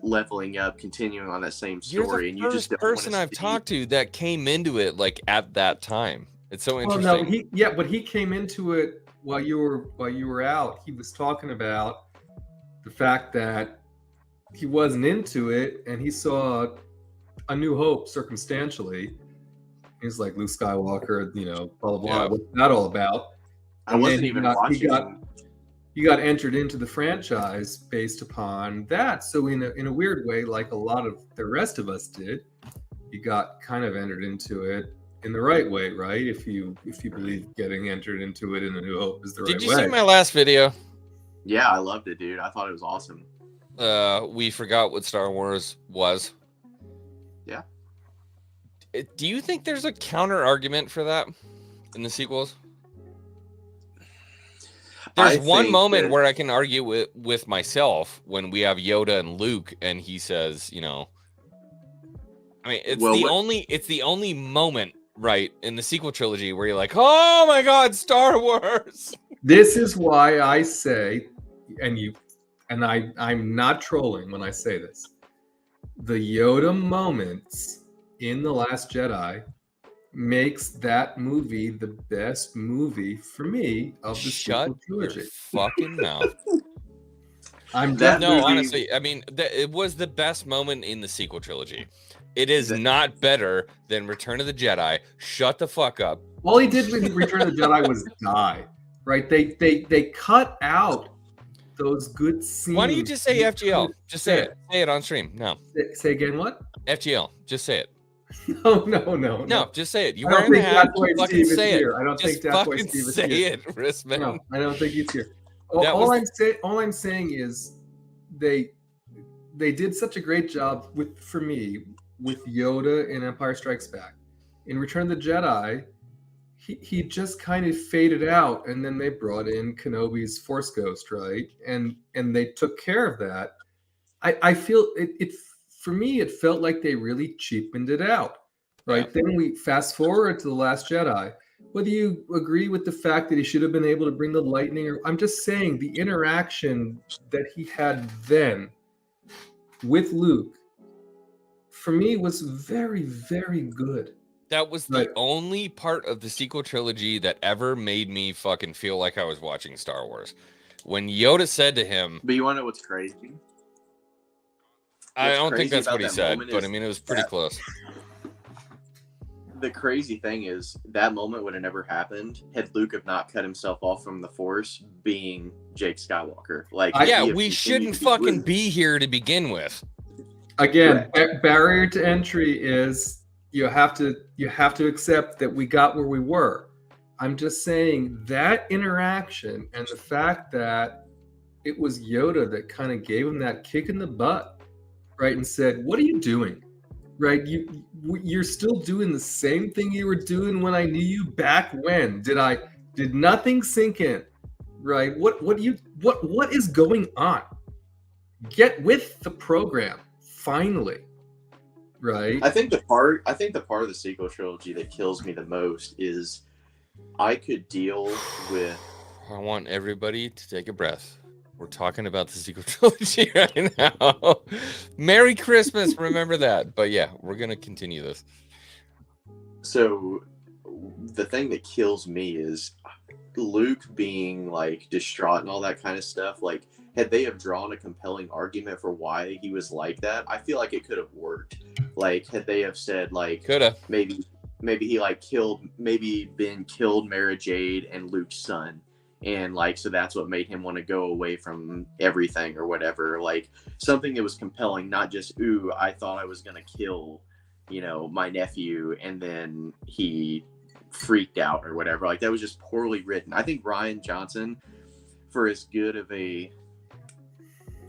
E: leveling up, continuing on that same story.
A: You're the first person I've talked to that came into it like at that time. It's so interesting.
B: Well, no, but he came into it while you were out. He was talking about the fact that he wasn't into it, and he saw A New Hope circumstantially. He's like, Luke Skywalker, blah blah blah.
A: Yeah.
B: What's that all about?
E: I wasn't even watching.
B: You got entered into the franchise based upon that. So in a weird way, like a lot of the rest of us did, you got kind of entered into it, in the right way, right? If you believe getting entered into it in A New Hope is the right way.
A: Did you see my last video?
E: Yeah, I loved it, dude. I thought it was awesome.
A: We forgot what Star Wars was.
E: Yeah.
A: Do you think there's a counter argument for that in the sequels? There's one moment where I can argue with myself when we have Yoda and Luke, and he says, you know, I mean, it's the only moment, right, in the sequel trilogy where you're like, oh my God, Star Wars.
B: This is why I say, and I'm not trolling when I say this, the Yoda moments in The Last Jedi makes that movie the best movie for me of the sequel trilogy.
A: Your fucking mouth.
B: Movie,
A: honestly, I mean, it was the best moment in the sequel trilogy. It is not better than Return of the Jedi. Shut the fuck up.
B: All he did with Return of the Jedi was die, right? They cut out those good scenes.
A: Why don't you just say FGL? Just say it. Say it on stream. No.
B: Say again, what?
A: FGL. Just say it.
B: No,
A: just say it. You
B: I don't
A: wearing the
B: think
A: hat?
B: That's why
A: Fucking
B: Steve
A: say
B: is
A: it.
B: here. I don't
A: Just
B: think that's why
A: fucking
B: Steve is
A: say
B: here.
A: it, Rissman.
B: No, I don't think he's here. All I'm saying is they did such a great job for me with Yoda in Empire Strikes Back. In Return of the Jedi, he just kind of faded out, and then they brought in Kenobi's Force Ghost, right? And they took care of that. I feel it for me, it felt like they really cheapened it out, right? Yeah. Then we fast forward to The Last Jedi. Whether you agree with the fact that he should have been able to bring the lightning, or I'm just saying the interaction that he had then with Luke, for me, was very, very good.
A: That was the only part of the sequel trilogy that ever made me fucking feel like I was watching Star Wars. When Yoda said to him...
E: But you want to know what's crazy?
A: I don't think that's what he said, but I mean, it was pretty close.
E: The crazy thing is, that moment would have never happened had Luke have not cut himself off from the Force, being Jake Skywalker. Like,
A: we shouldn't fucking be here to begin with.
B: Again, barrier to entry is you have to accept that we got where we were. I'm just saying that interaction and the fact that it was Yoda that kind of gave him that kick in the butt, right, and said, "What are you doing?" Right, you're still doing the same thing you were doing when I knew you back when. Did nothing sink in? Right? What is going on? Get with the program, finally. Right?
E: I think the part of the sequel trilogy that kills me the most is I could deal with.
A: I want everybody to take a breath. We're talking about the sequel trilogy right now. Merry Christmas, remember that. But yeah, we're gonna continue this.
E: So the thing that kills me is Luke being like distraught and all that kind of stuff. Like, had they have drawn a compelling argument for why he was like that, I feel like it could have worked. Like, had they have said like,
A: coulda
E: maybe he like killed Mara Jade and Luke's son. And like, so that's what made him want to go away from everything or whatever. Like, something that was compelling, not just, ooh, I thought I was going to kill, my nephew, and then he freaked out or whatever. Like, that was just poorly written. I think Rian Johnson, for as good of a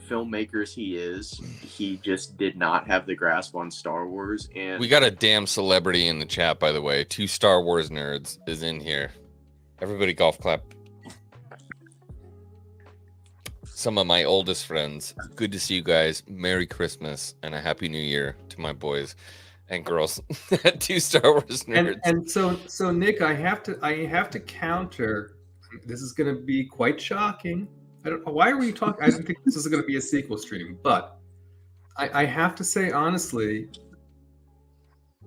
E: filmmaker as he is, he just did not have the grasp on Star Wars. And
A: we got a damn celebrity in the chat, by the way. 2 Star Wars nerds is in here. Everybody golf clap. Some of my oldest friends. Good to see you guys. Merry Christmas and a Happy New Year to my boys and girls. 2 Star Wars nerds.
B: And so Nick, I have to counter. This is going to be quite shocking. I don't know, why were you talking? I didn't think this was going to be a sequel stream, but I have to say honestly,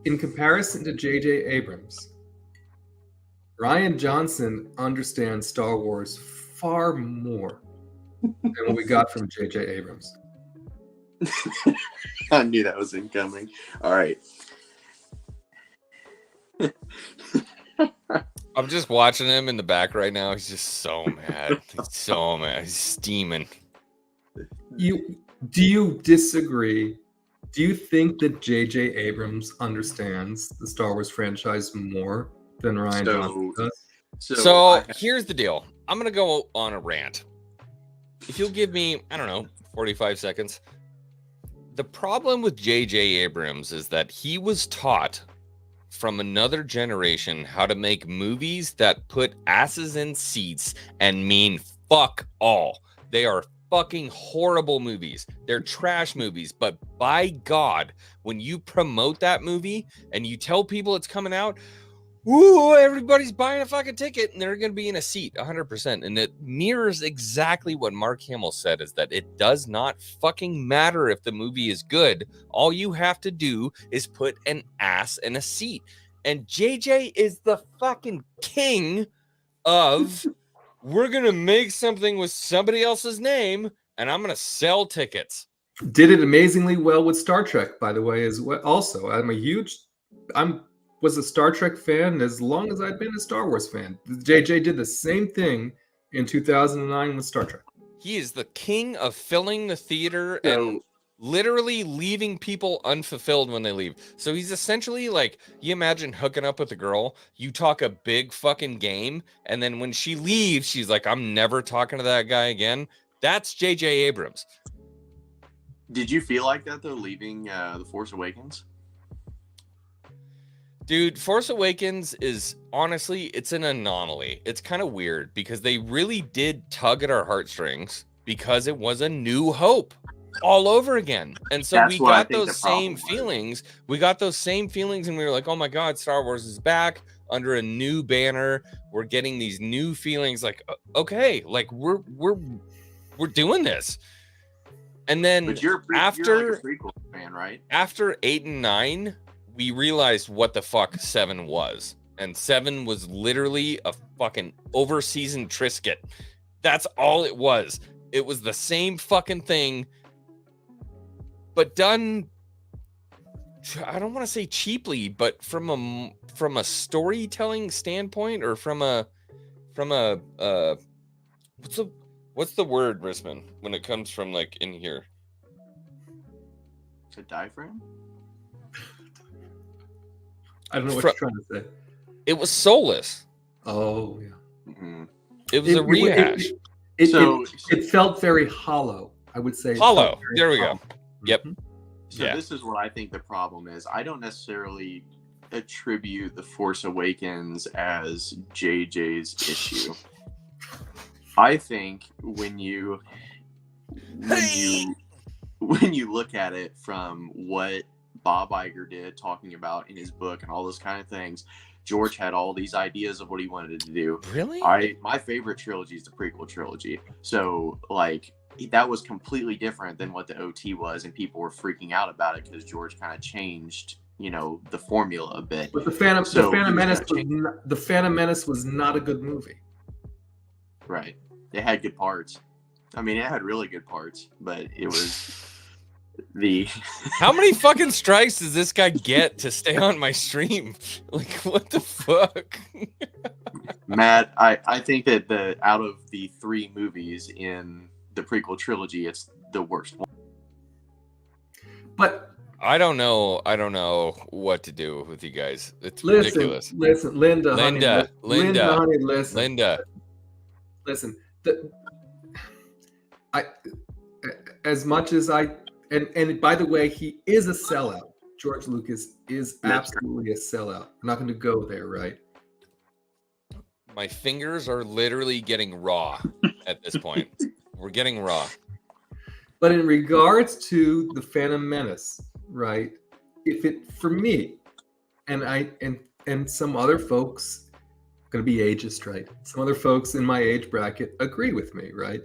B: in comparison to J.J. Abrams, Rian Johnson understands Star Wars far more than what we got from J.J. Abrams.
E: I knew that was incoming. All right.
A: I'm just watching him in the back right now. He's just so mad. He's so mad. He's steaming.
B: Do you disagree Do you think that J.J. Abrams understands the Star Wars franchise more than Rian Johnson does?
A: So here's the deal. I'm going to go on a rant. If you'll give me, I don't know, 45 seconds. The problem with J.J. Abrams is that he was taught from another generation how to make movies that put asses in seats and mean fuck all. They are fucking horrible movies. They're trash movies. But by God, when you promote that movie and you tell people it's coming out, ooh, everybody's buying a fucking ticket and they're going to be in a seat 100%. And it mirrors exactly what Mark Hamill said, is that it does not fucking matter if the movie is good. All you have to do is put an ass in a seat. And JJ is the fucking king of, we're going to make something with somebody else's name and I'm going to sell tickets.
B: Did it amazingly well with Star Trek, by the way, as well. Also, was a Star Trek fan as long as I'd been a Star Wars fan. JJ did the same thing in 2009 with Star Trek.
A: He is the king of filling the theater and literally leaving people unfulfilled when they leave. So he's essentially like, you imagine hooking up with a girl, you talk a big fucking game, and then when she leaves, she's like, I'm never talking to that guy again. That's J.J. Abrams.
E: Did you feel like that, though, leaving The Force Awakens?
A: Dude, Force Awakens is, honestly, it's an anomaly. It's kind of weird because they really did tug at our heartstrings because it was a new hope all over again. And so we got those same feelings. We got those same feelings and we were like, oh my God, Star Wars is back under a new banner. We're getting these new feelings like, okay, like we're doing this. And then
E: you're
A: after
E: like a prequel fan, right?
A: After 8 and 9, we realized what the fuck 7 was. And 7 was literally a fucking over-seasoned Triscuit. That's all it was. It was the same fucking thing, but done, I don't want to say cheaply, but from a storytelling standpoint, or from a what's the word, Risman, when it comes from like in here?
E: A diaphragm?
B: I don't know what you're trying to say.
A: It was soulless.
B: Oh, yeah.
E: Mm-hmm.
A: It was a rehash.
B: It felt very hollow, I would say.
A: Hollow. There we go. Yep.
E: So this is what I think the problem is. I don't necessarily attribute The Force Awakens as JJ's issue. I think when you look at it from what Bob Iger did, talking about in his book and all those kind of things, George had all these ideas of what he wanted to do.
A: Really?
E: My favorite trilogy is the prequel trilogy. So like that was completely different than what the OT was, and people were freaking out about it because George kind of changed, the formula a bit.
B: But the Phantom Menace was not a good movie.
E: Right. It had good parts. I mean, it had really good parts, but it was
A: How many fucking strikes does this guy get to stay on my stream? Like, what the fuck?
E: Matt, I think that out of the 3 movies in the prequel trilogy, it's the worst one.
B: But
A: I don't know what to do with you guys. It's ridiculous.
B: Listen, Linda, honey, listen. As much as and by the way, he is a sellout. George Lucas is absolutely a sellout. I'm not going to go there, right?
A: My fingers are literally getting raw at this point. We're getting raw.
B: But in regards to the Phantom Menace, right? For me, and some other folks, I'm going to be ageist, right? Some other folks in my age bracket agree with me, right?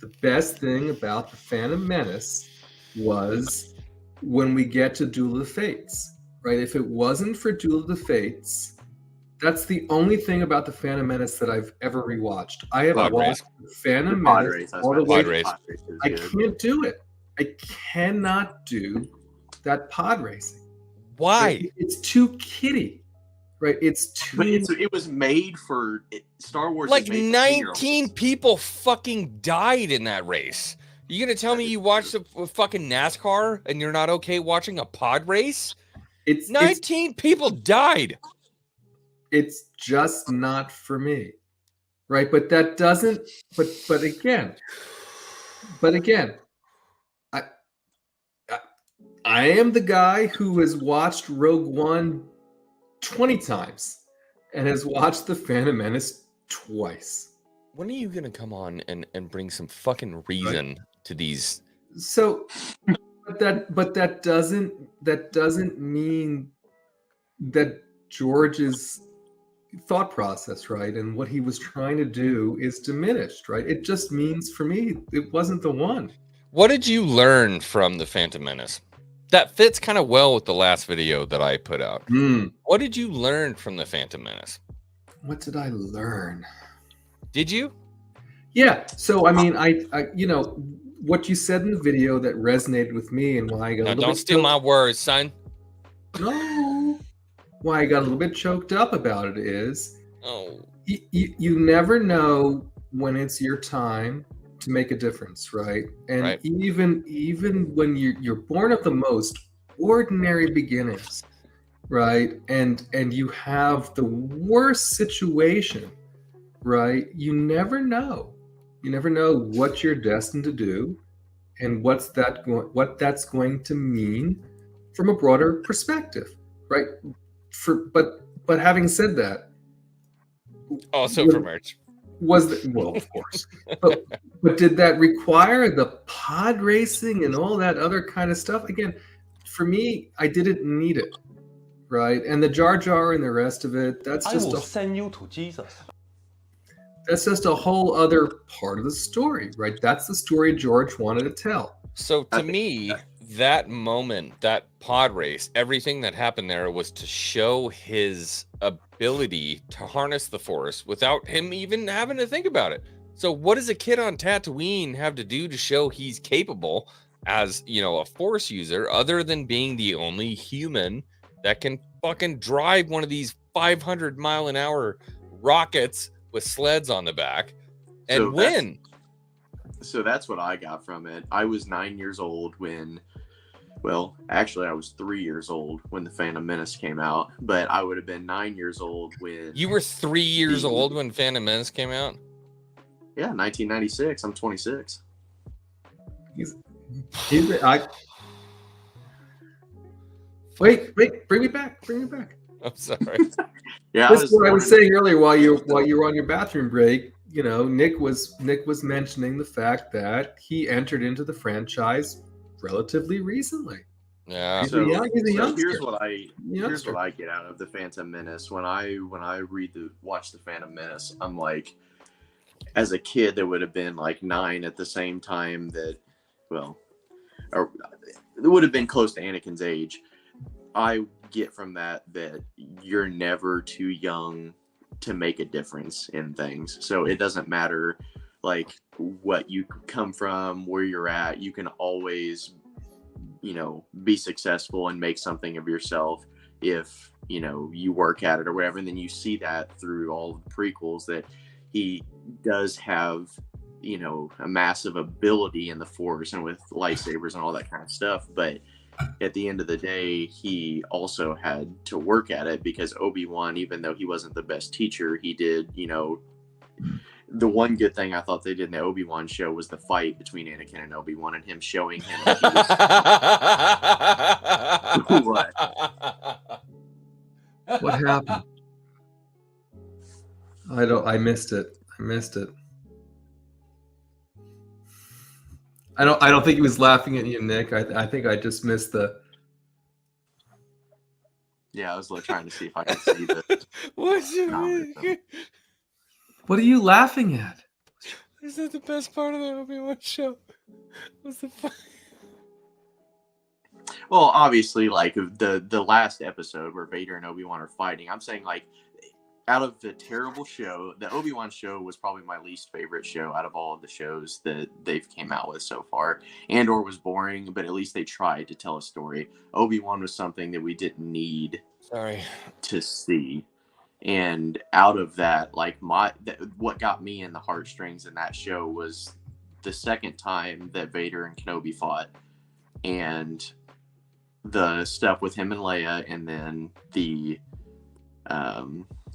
B: The best thing about the Phantom Menace was when we get to Duel of the Fates, right? If it wasn't for Duel of the Fates, that's the only thing about the Phantom Menace that I've ever rewatched. I have watched the Phantom Menace all the way. I can't do it. I cannot do that pod racing.
A: Why?
B: Right? It's too kiddie, right? It's too.
E: But it was made for Star Wars.
A: Like 19 people fucking died in that race. You gonna tell me you watched a fucking NASCAR and you're not okay watching a pod race?
B: It's
A: 19 people died.
B: it's just not for me, right? But that doesn't. But again, I I am the guy who has watched Rogue One 20 times and has watched The Phantom Menace twice.
A: When are you gonna come on and bring some fucking reason to these?
B: So, but that doesn't mean that George's thought process, right, and what he was trying to do is diminished, right? It just means for me, it wasn't the one.
A: What did you learn from the Phantom Menace? That fits kind of well with the last video that I put out. What did you learn from the Phantom Menace?
B: What did I learn?
A: Did you?
B: Yeah. So I mean, I what you said in the video that resonated with me, and why I got
A: No,
B: a little
A: don't
B: bit
A: steal my words, son.
B: No. Why I got a little bit choked up about it is
A: Oh,
B: you never know when it's your time to make a difference, right? And
A: Right.
B: even when you're born of the most ordinary beginnings, right? And you have the worst situation, right? You never know. You never know what you're destined to do and what that's going to mean from a broader perspective, right? But having said that,
A: also
B: was-
A: for merch.
B: well, of course, but did that require the pod racing and all that other kind of stuff? Again, for me, I didn't need it, right? And the Jar Jar and the rest of it, that's
G: I will
B: just
G: send you to Jesus.
B: that's just a whole other part of the story, right? That's the story George wanted to tell.
A: So to me, that moment, that pod race, everything that happened there was to show his ability to harness the Force without him even having to think about it. So what does a kid on Tatooine have to do to show he's capable as, a Force user other than being the only human that can fucking drive one of these 500-mile-an-hour rockets with sleds on the back and
E: So that's-
A: win?
E: So that's what I got from it. I was 9 years old when, well, actually I was 3 years old when the Phantom Menace came out, but I would have been 9 years old when...
A: You were 3 years old when Phantom Menace came out?
E: Yeah, 1996. I'm 26.
B: Wait, bring me back.
A: I'm sorry.
E: Yeah,
B: This is what I was saying earlier while you were on your bathroom break. Nick was mentioning the fact that he entered into the franchise relatively recently.
A: Yeah.
B: He's
E: So,
B: a youngster.
E: here's what I
B: Youngster.
E: get out of the Phantom Menace. When I watch the Phantom Menace, I'm like, as a kid that would have been like 9 at the same time that, well, or it would have been close to Anakin's age. I get from that you're never too young to make a difference in things. So it doesn't matter like what you come from, where you're at, you can always, be successful and make something of yourself if, you work at it or whatever. And then you see that through all of the prequels that he does have, a massive ability in the Force and with lightsabers and all that kind of stuff. But at the end of the day, he also had to work at it because Obi-Wan, even though he wasn't the best teacher, he did, the one good thing I thought they did in the Obi-Wan show was the fight between Anakin and Obi-Wan and him showing him that he was...
B: What happened? I missed it. I don't think he was laughing at you, Nick. I think I just missed the...
E: Yeah, I was trying to see if I could see the...
A: What's your
E: comment.
B: What are you laughing at?
A: Is that the best part of the Obi-Wan show? What's the fun?
E: Well, obviously, like the last episode where Vader and Obi-Wan are fighting, I'm saying like out of the terrible show, the Obi-Wan show was probably my least favorite show out of all of the shows that they've came out with so far. Andor was boring, but at least they tried to tell a story. Obi-Wan was something that we didn't need to see. And out of that, like what got me in the heartstrings in that show was the second time that Vader and Kenobi fought, and the stuff with him and Leia, and then the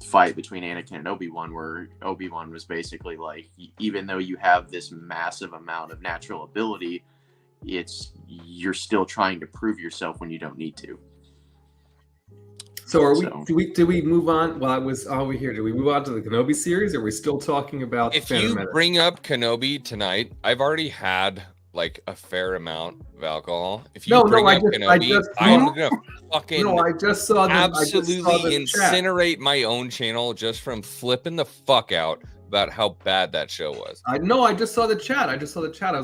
E: fight between Anakin and Obi-Wan, where Obi-Wan was basically like, even though you have this massive amount of natural ability, you're still trying to prove yourself when you don't need to.
B: So did we move on? Well, I was over here. Did we move on to the Kenobi series, or are we still talking about
A: If
B: Phantom
A: you
B: Menace?
A: bring up Kenobi tonight, I've already had like a fair amount of alcohol. If you bring up Kenobi, I'm gonna fucking
B: I just saw
A: absolutely
B: the chat.
A: incinerate my own channel just from flipping the fuck out about how bad that show was.
B: I know. I just saw the chat. I was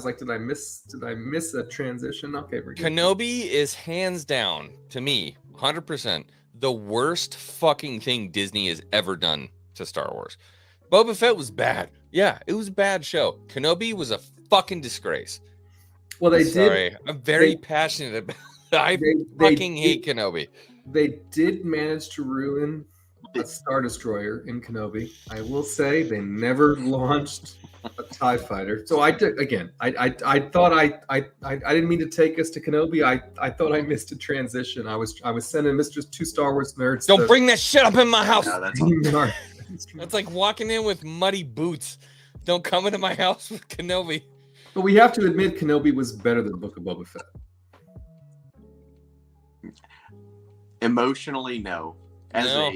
B: like, did I miss a transition? Okay, we're good.
A: Kenobi is hands down, to me, 100%, the worst fucking thing Disney has ever done to Star Wars. Boba Fett was bad. Yeah, it was a bad show. Kenobi was a fucking disgrace.
B: Well,
A: I'm very passionate about it. I fucking hate Kenobi.
B: They did manage to ruin a Star Destroyer in Kenobi. I will say they never launched a TIE fighter. So I did again. I thought I didn't mean to take us to Kenobi. I thought I missed a transition. I was sending Mr. Two Star Wars nerds.
A: Don't bring that shit up in my house.
E: No,
A: That's like walking in with muddy boots. Don't come into my house with Kenobi.
B: But we have to admit, Kenobi was better than Book of Boba Fett.
E: Emotionally, no.
A: No,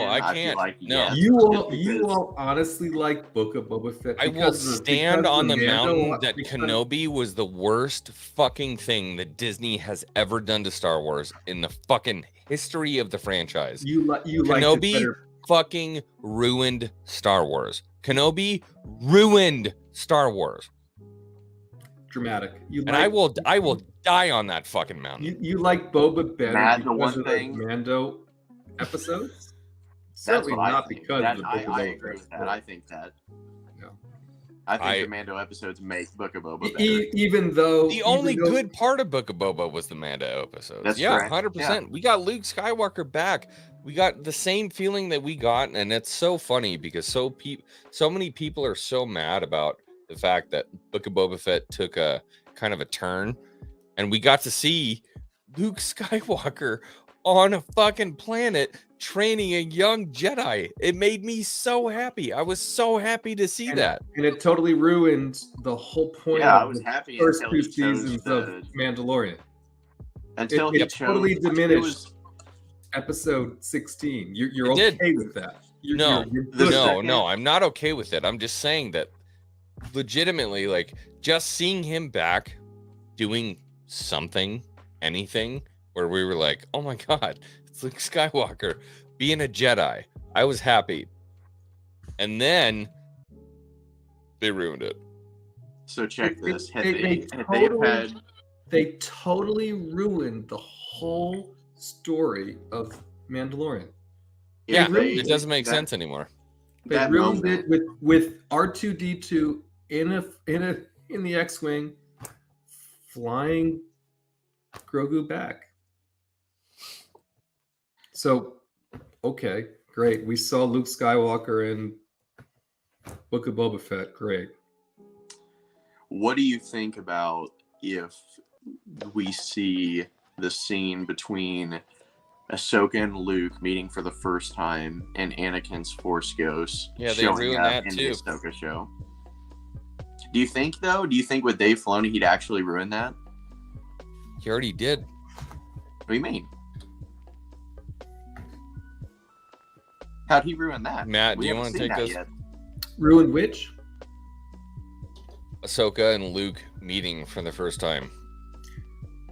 A: I can't.
E: Like,
A: no,
E: yes,
B: you all honestly like Book of Boba Fett.
A: I will stand on the mountain that
B: because
A: Kenobi was the worst fucking thing that Disney has ever done to Star Wars in the fucking history of the franchise. Kenobi fucking ruined Star Wars. Kenobi ruined Star Wars.
B: Dramatic.
A: I will die on that fucking mountain.
B: You like Boba better
E: Matt,
B: because of the Mando episodes? Certainly not because of the Book of Boba Fett.
E: I agree with that. I think that.
B: No.
E: I think the Mando episodes make Book of Boba better.
B: Even though
A: the only good part of Book of Boba was the Mando episodes.
E: That's
A: yeah,
E: correct.
A: 100%.
E: Yeah.
A: We got Luke Skywalker back. We got the same feeling that we got, and it's so funny because so many people are so mad about the fact that Book of Boba Fett took a kind of a turn, and we got to see Luke Skywalker on a fucking planet training a young Jedi. It made me so happy. I was so happy to see that.
B: And it totally ruined the whole point of the first two seasons of Mandalorian.
E: Until
B: it totally diminished episode 16. You're okay with that?
A: No, I'm not okay with it. I'm just saying that legitimately, like, just seeing him back doing something, anything, where we were like, oh my god, it's Luke Skywalker being a Jedi. I was happy. And then they ruined it.
E: So check this.
B: They totally ruined the whole story of Mandalorian.
A: Yeah, it doesn't make sense anymore.
B: They ruined it with R2-D2 in the X-wing flying Grogu back. So, okay, great. We saw Luke Skywalker in Book of Boba Fett. Great.
E: What do you think about if we see the scene between Ahsoka and Luke meeting for the first time and Anakin's Force Ghost showing up in the Ahsoka show? Do you think with Dave Filoni he'd actually ruin that?
A: He already did.
E: What do you mean? How'd he ruin that?
A: Matt, do you want to take this?
B: Ruin which?
A: Ahsoka and Luke meeting for the first time.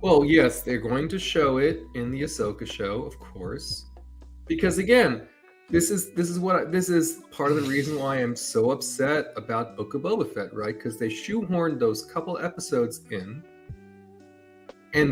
B: Well, yes, they're going to show it in the Ahsoka show, of course. Because again, this is part of the reason why I'm so upset about Book of Boba Fett, right? Because they shoehorned those couple episodes in,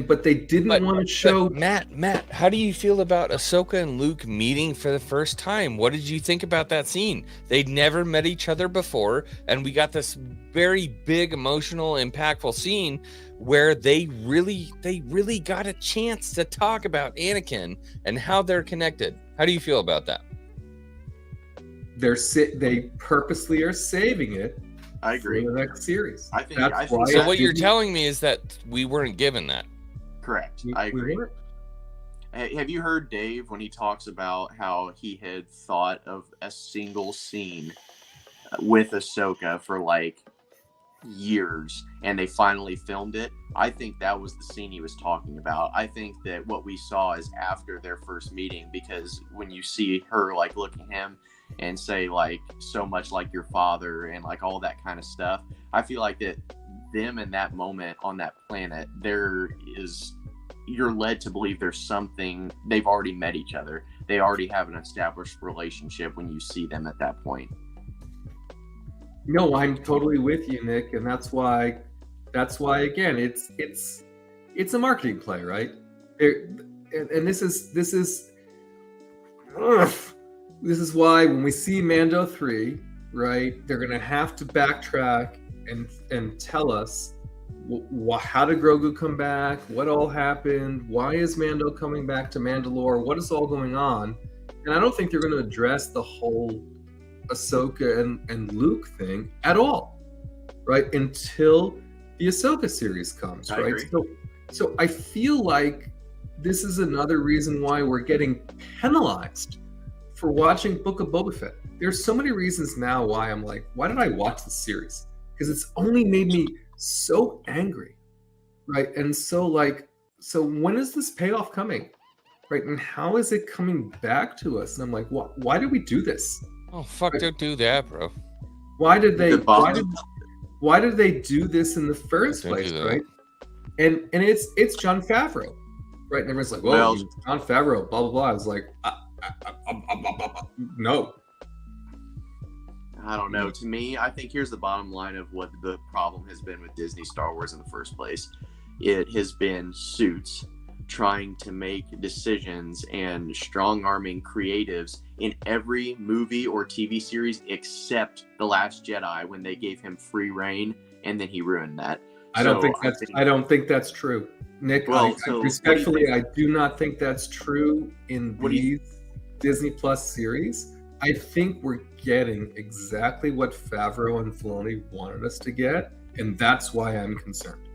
B: but they didn't want to show.
A: Matt, how do you feel about Ahsoka and Luke meeting for the first time? What did you think about that scene? They'd never met each other before, and we got this very big, emotional, impactful scene where they really got a chance to talk about Anakin and how they're connected. How do you feel about that?
B: They purposely are saving it
E: I agree.
B: For the next series.
E: I think
A: So what you're telling me is that we weren't given that.
E: Correct. I agree.
B: weren't.
E: Have you heard Dave when he talks about how he had thought of a single scene with Ahsoka for like years and they finally filmed it? I think that was the scene he was talking about. I think that what we saw is after their first meeting, because when you see her like look at him and say like so much like your father and like all that kind of stuff, I feel like that them in that moment on that planet, you're led to believe there's something. They've already met each other. They already have an established relationship when you see them at that point.
B: No, I'm totally with you, Nick, and that's why again, it's a marketing play, right? And this is why when we see Mando 3, right, they're gonna have to backtrack and tell us how did Grogu come back? What all happened? Why is Mando coming back to Mandalore? What is all going on? And I don't think they're going to address the whole Ahsoka and Luke thing at all, right? Until the Ahsoka series comes,
E: I
B: right?
E: agree.
B: So I feel like this is another reason why we're getting penalized for watching Book of Boba Fett. There's so many reasons now why I'm like, why did I watch this series? Because it's only made me so angry, right? And so when is this payoff coming, right? And how is it coming back to us? And I'm like, why did we do this?
A: Oh fuck! Don't do that, bro.
B: Why did they do this in the first
A: Don't
B: place,
A: do that.
B: right? And it's Jon Favreau, right? And everyone's like, well, Jon Favreau, blah blah blah. I was like, no.
E: I don't know. To me, I think here's the bottom line of what the problem has been with Disney Star Wars in the first place. It has been suits trying to make decisions and strong-arming creatives in every movie or TV series except The Last Jedi, when they gave him free reign and then he ruined that.
B: I don't think that's true, Nick. Respectfully, I do not think that's true in these Disney Plus series. I think we're getting exactly what Favreau and Filoni wanted us to get, and that's why I'm concerned.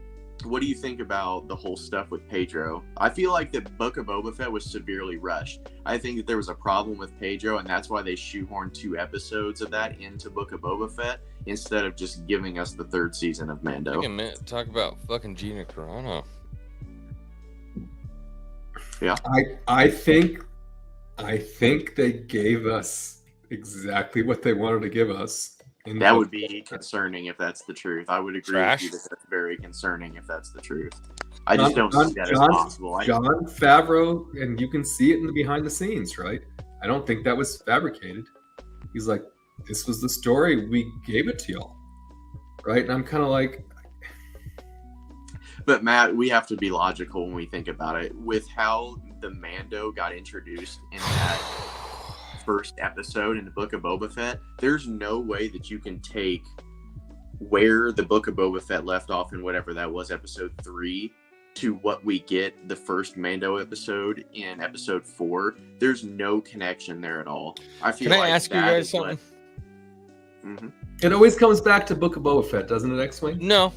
E: What do you think about the whole stuff with Pedro? I feel like the Book of Boba Fett was severely rushed. I think that there was a problem with Pedro, and that's why they shoehorned 2 episodes of that into Book of Boba Fett instead of just giving us the 3rd season of Mando.
A: Take a minute. Talk about fucking Gina Carano.
E: Yeah,
B: I think they gave us exactly what they wanted to give us.
E: That would be concerning if that's the truth. I would agree with you that that's very concerning if that's the truth. I just don't see that as possible.
B: Jon Favreau, and you can see it in the behind the scenes, right? I don't think that was fabricated. He's like, this was the story. We gave it to y'all, right? And I'm kind of like...
E: But Matt, we have to be logical when we think about it. With how the Mando got introduced in that first episode in the Book of Boba Fett, there's no way that you can take where the Book of Boba Fett left off in whatever that was, episode 3, to what we get the first Mando episode in episode 4. There's no connection there at all. I feel
A: Can
E: like
A: I ask you guys something?
B: It always comes back to Book of Boba Fett, doesn't it, X-Wing?
A: No,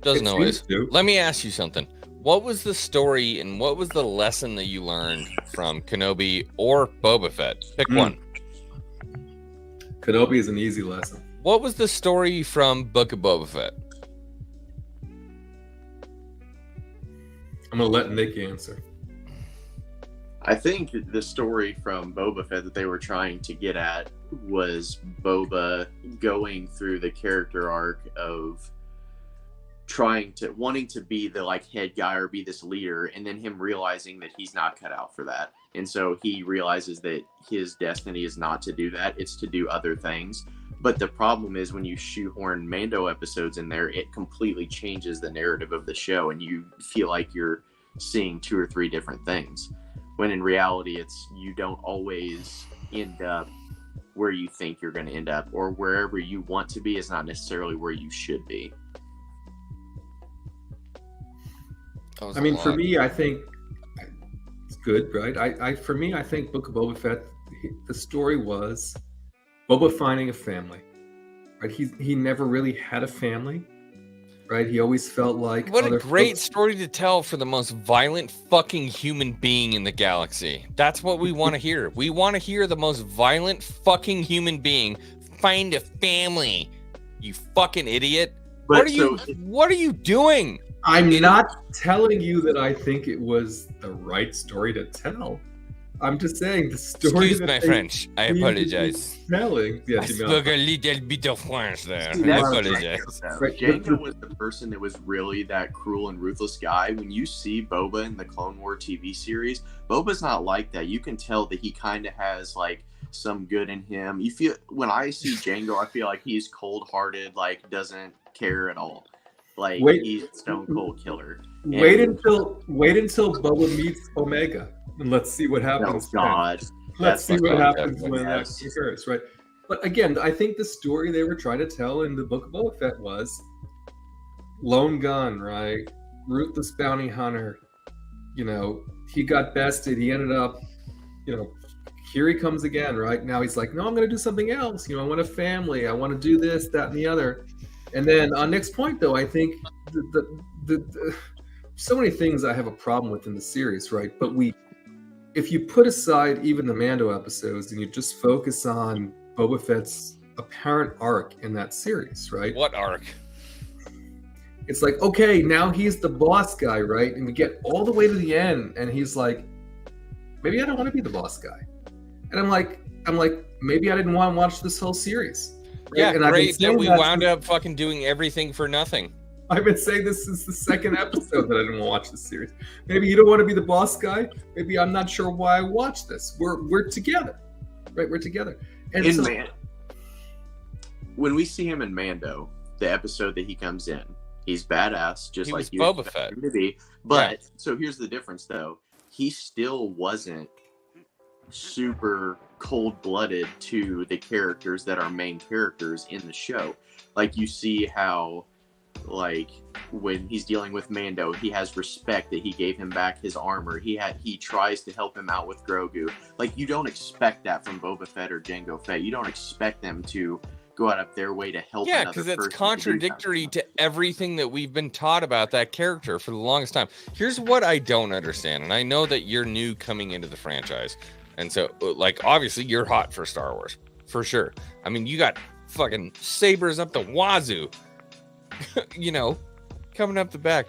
A: doesn't always.
B: To.
A: Let me ask you something. What was the story and what was the lesson that you learned from Kenobi or Boba Fett? Pick one.
B: Kenobi is an easy lesson.
A: What was the story from Book of Boba Fett?
B: I'm going to let Nick answer.
E: I think the story from Boba Fett that they were trying to get at was Boba going through the character arc of wanting to be the like head guy or be this leader, and then him realizing that he's not cut out for that. And so he realizes that his destiny is not to do that, it's to do other things. But the problem is when you shoehorn Mando episodes in there, it completely changes the narrative of the show, and you feel like you're seeing 2 or 3 different things. When in reality, you don't always end up where you think you're going to end up, or wherever you want to be is not necessarily where you should be.
B: I mean, for me, I think it's good, right? For me, I think Book of Boba Fett, the story was Boba finding a family, right? He never really had a family, right? He always felt like
A: What a
B: other
A: great
B: folks-
A: story to tell for the most violent fucking human being in the galaxy. That's what we want to hear. We want to hear the most violent fucking human being find a family. You fucking idiot.
E: But
A: What are you doing?
B: I'm not telling you that I think it was the right story to tell. I'm just saying the story.
A: Excuse my French. I apologize.
B: Telling.
A: I spoke a little bit of French there. I
E: That's
A: apologize.
B: Right.
E: Jango was the person that was really that cruel and ruthless guy. When you see Boba in the Clone War TV series, Boba's not like that. You can tell that he kind of has like some good in him. You feel when I see Jango, I feel like he's cold-hearted, like doesn't care at all. Like he's a stone cold killer.
B: Wait until Boba meets Omega, and let's see what happens.
E: Oh God.
B: Let's see what happens
A: definitely
B: when that occurs, right? But again, I think the story they were trying to tell in the Book of Boba Fett was lone gun, right? Ruthless bounty hunter. You know, he got bested. He ended up, you know, here he comes again, right? Now he's like, no, I'm going to do something else. You know, I want a family. I want to do this, that, and the other. And then on next point, though, I think the so many things I have a problem with in the series, right? But if you put aside even the Mando episodes and you just focus on Boba Fett's apparent arc in that series, right?
A: What arc?
B: It's like, okay, now he's the boss guy, right? And we get all the way to the end, and he's like, maybe I don't want to be the boss guy. And I'm like, maybe I didn't want to watch this whole series. Right?
A: Yeah,
B: and
A: great that we wound up fucking doing everything for nothing.
B: I've been saying this since the second episode that I didn't want to watch this series. Maybe you don't want to be the boss guy. Maybe I'm not sure why I watched this. We're together, right? We're together. And
E: when we see him in Mando, the episode that he comes in, he's badass, just
A: He
E: like
A: was
E: you
A: Boba
E: expect
A: Fett.
E: him to be. But so here's the difference, though. He still wasn't super cold-blooded to the characters that are main characters in the show. Like you see how, like when he's dealing with Mando, he has respect that he gave him back his armor. He tries to help him out with Grogu. Like you don't expect that from Boba Fett or Jango Fett. You don't expect them to go out of their way to help.
A: Yeah,
E: because
A: it's contradictory to everything that we've been taught about that character for the longest time. Here's what I don't understand, and I know that you're new coming into the franchise, and so like obviously you're hot for Star Wars for sure. I mean, you got fucking sabers up the wazoo, you know, coming up the back.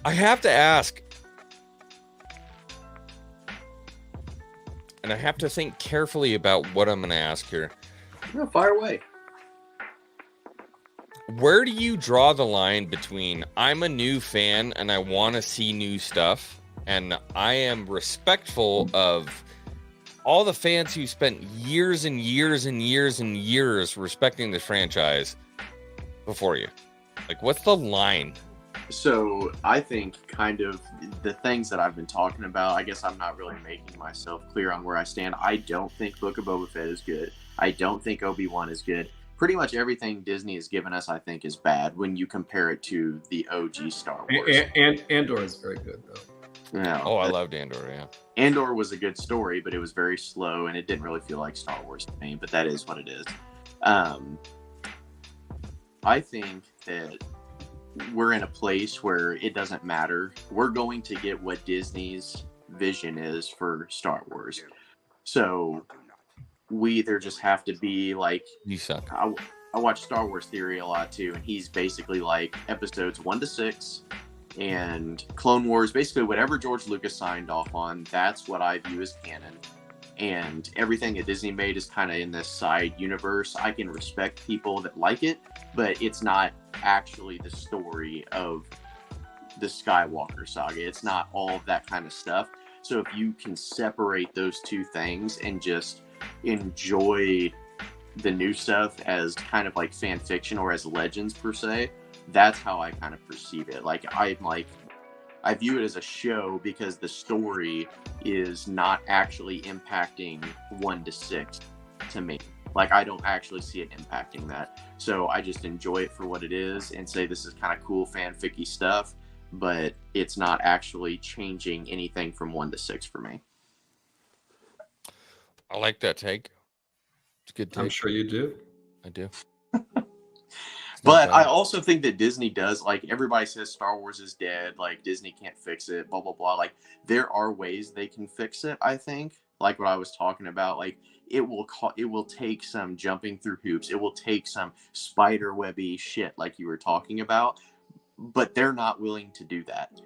A: I have to ask, and I have to think carefully about what I'm going to ask here.
E: No, fire away.
A: Where do you draw the line between I'm a new fan and I want to see new stuff, and I am respectful of all the fans who spent years and years and years and years respecting the franchise before you? Like, what's the line?
E: So I think kind of the things that I've been talking about, I guess I'm not really making myself clear on where I stand. I don't think Book of Boba Fett is good. I don't think Obi-Wan is good. Pretty much everything Disney has given us, I think, is bad when you compare it to the OG Star Wars.
B: And Andor is very good, though.
E: No,
A: Oh, I loved Andor, yeah.
E: Andor was a good story, but it was very slow, and it didn't really feel like Star Wars to me, but that is what it is. I think that we're in a place where it doesn't matter. We're going to get what Disney's vision is for Star Wars. So we either just have to be like,
A: You suck.
E: I watch Star Wars Theory a lot too, and he's basically like episodes 1 to 6 and Clone Wars, basically whatever George Lucas signed off on, that's what I view as canon. And everything that Disney made is kind of in this side universe. I can respect people that like it, but it's not actually the story of the Skywalker saga. It's not all of that kind of stuff. So if you can separate those two things and just enjoy the new stuff as kind of like fan fiction or as legends per se, that's how I kind of perceive it. Like I view it as a show because the story is not actually impacting 1 to 6 to me. Like I don't actually see it impacting that. So I just enjoy it for what it is and say this is kind of cool fanficky stuff, but it's not actually changing anything from 1 to 6 for me.
A: I like that take. It's a good take.
B: I'm sure you do.
A: I do.
E: But I also think that Disney does, like, everybody says Star Wars is dead, like Disney can't fix it, blah blah blah. Like, there are ways they can fix it. I think, like what I was talking about, like it will take some jumping through hoops. It will take some spider webby shit, like you were talking about. But they're not willing to do that.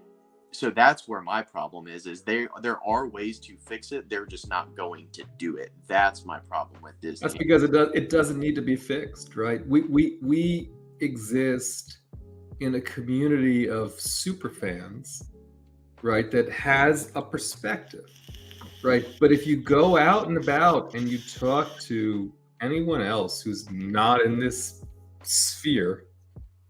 E: So that's where my problem is there are ways to fix it. They're just not going to do it. That's my problem with Disney.
B: That's because it doesn't need to be fixed, right? We exist in a community of super fans, right, that has a perspective, right? But if you go out and about and you talk to anyone else who's not in this sphere,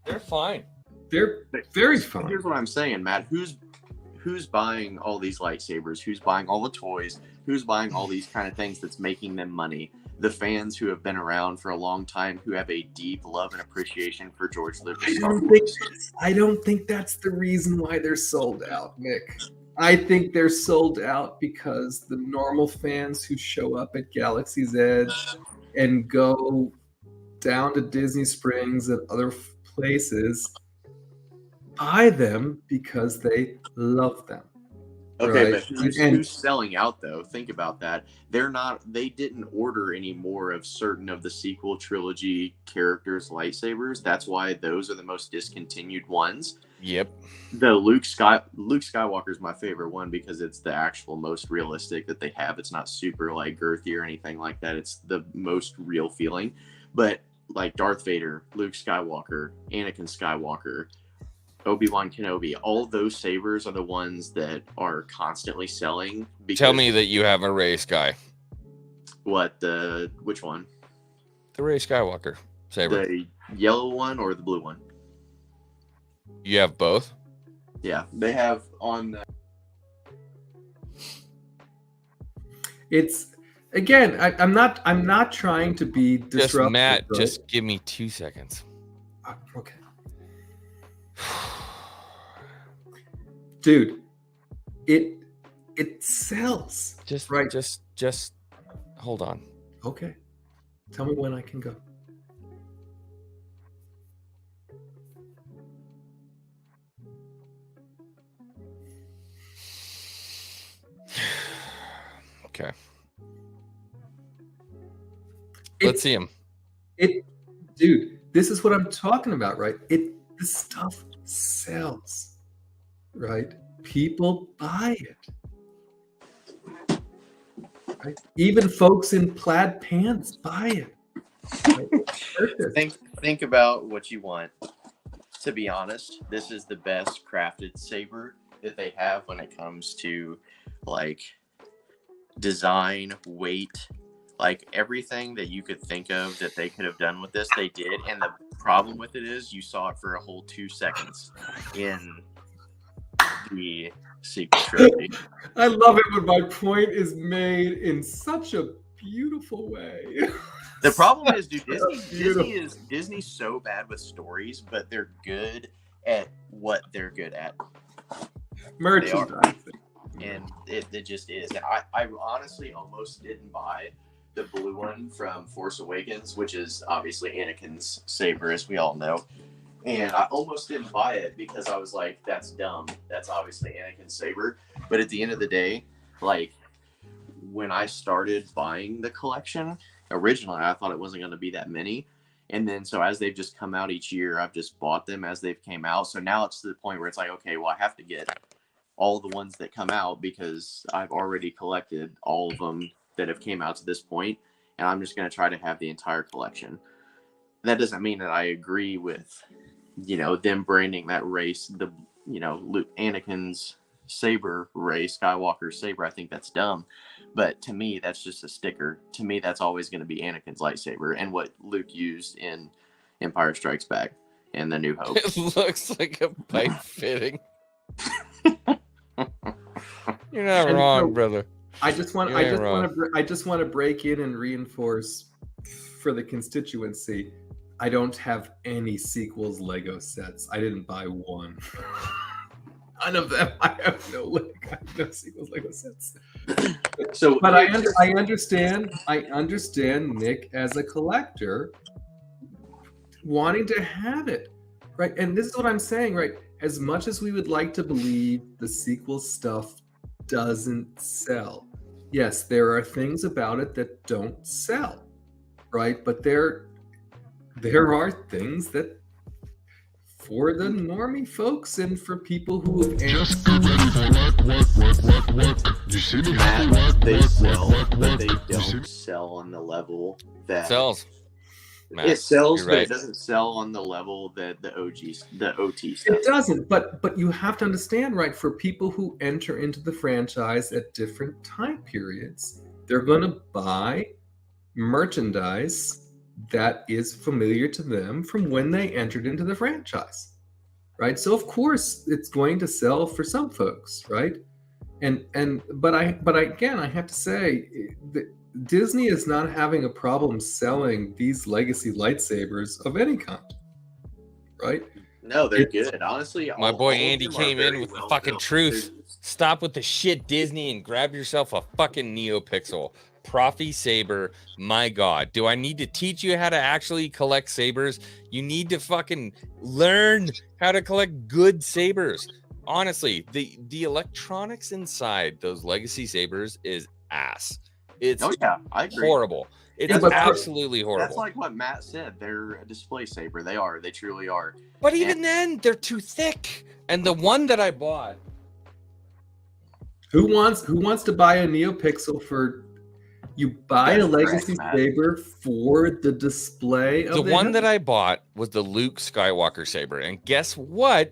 A: they're fine.
B: They're very fine.
E: Here's what I'm saying, Matt. Who's buying all these lightsabers? Who's buying all the toys? Who's buying all these kind of things that's making them money? The fans who have been around for a long time, who have a deep love and appreciation for George Lucas.
B: I don't think that's the reason why they're sold out, Nick. I think they're sold out because the normal fans who show up at Galaxy's Edge and go down to Disney Springs and other places buy them because they love them.
E: Okay,
B: right?
E: but who's selling out though? Think about that. They didn't order any more of certain of the sequel trilogy characters' lightsabers. That's why those are the most discontinued ones.
A: Yep.
E: The Luke Skywalker is my favorite one because it's the actual most realistic that they have. It's not super like girthy or anything like that. It's the most real feeling. But like Darth Vader, Luke Skywalker, Anakin Skywalker, Obi-Wan Kenobi, all those sabers are the ones that are constantly selling.
A: Tell me that you have a Rey Sky.
E: Which one?
A: The Rey Skywalker saber.
E: The yellow one or the blue one?
A: You have both?
E: Yeah, they have on.
B: It's again. I'm not trying to be disruptive.
A: Just Matt,
B: right?
A: just give me 2 seconds.
B: Okay. Dude, it sells.
A: Just
B: right.
A: Just hold on.
B: Okay. Tell me when I can go.
A: Okay. Let's see him.
B: Dude, this is what I'm talking about, right? The stuff sells, right? People buy it. Right? Even folks in plaid pants buy it. Right?
E: Think about what you want. To be honest, this is the best crafted saber that they have when it comes to like design, weight, like everything that you could think of that they could have done with this, they did. And the problem with it is you saw it for a whole 2 seconds in the sequel trilogy.
B: I love it when my point is made in such a beautiful way.
E: The problem is, dude, Disney's so bad with stories, but they're good at what they're good at.
B: Merchandising.
E: And it just is. And I honestly almost didn't buy the blue one from Force Awakens, which is obviously Anakin's saber, as we all know. And I almost didn't buy it because I was like, that's dumb. That's obviously Anakin's saber. But at the end of the day, like, when I started buying the collection, originally I thought it wasn't going to be that many. And then so as they've just come out each year, I've just bought them as they've came out. So now it's to the point where it's like, okay, well, I have to get all the ones that come out because I've already collected all of them that have came out to this point, and I'm just going to try to have the entire collection. That doesn't mean that I agree with, them branding that race, Luke Anakin's saber, Rey Skywalker's saber. I think that's dumb, but to me, that's just a sticker. To me, that's always going to be Anakin's lightsaber and what Luke used in Empire Strikes Back and The New Hope.
A: It looks like a pipe fitting. You're not wrong, brother.
B: I just want to break in and reinforce for the constituency. I don't have any sequels Lego sets. I didn't buy one. None of them. I have no sequels Lego sets.
E: So,
B: but I understand Nick as a collector. wanting to have it, right? And this is what I'm saying, right? As much as we would like to believe the sequel stuff doesn't sell, yes, there are things about it that don't sell, right? But there are things that, for the normie folks and for people who have
G: Just get ready for work. You see me?
E: They sell, but they
G: You see
E: don't
G: me?
E: sell on the level that
A: Sells. Matt,
E: it sells,
A: you're
E: but
A: right.
E: it doesn't sell on the level that the OT stuff.
B: It doesn't, but you have to understand, right? For people who enter into the franchise at different time periods, they're going to buy merchandise that is familiar to them from when they entered into the franchise, right? So of course it's going to sell for some folks, right? But again, I have to say that Disney is not having a problem selling these legacy lightsabers of any kind, right?
E: No, they're good. Honestly,
A: My
E: all
A: boy
E: of
A: Andy
E: them are
A: came in
E: very
A: with the
E: well
A: fucking
E: built.
A: truth.
E: They're-
A: Stop with the shit, Disney, and grab yourself a fucking NeoPixel. Profi Saber. My God. Do I need to teach you how to actually collect sabers? You need to fucking learn how to collect good sabers. Honestly, the electronics inside those legacy sabers is ass. It's
E: Oh yeah, I agree.
A: horrible. It's
B: Yeah, but
A: absolutely horrible.
E: That's like what Matt said. They're a display saber. They are. They truly are.
A: But even then, they're too thick. And the one that I bought,
B: Who wants to buy a NeoPixel for? You buy
E: That's
B: a legacy
E: correct, Matt.
B: saber for the display of
A: the one that I bought was the Luke Skywalker saber. And guess what?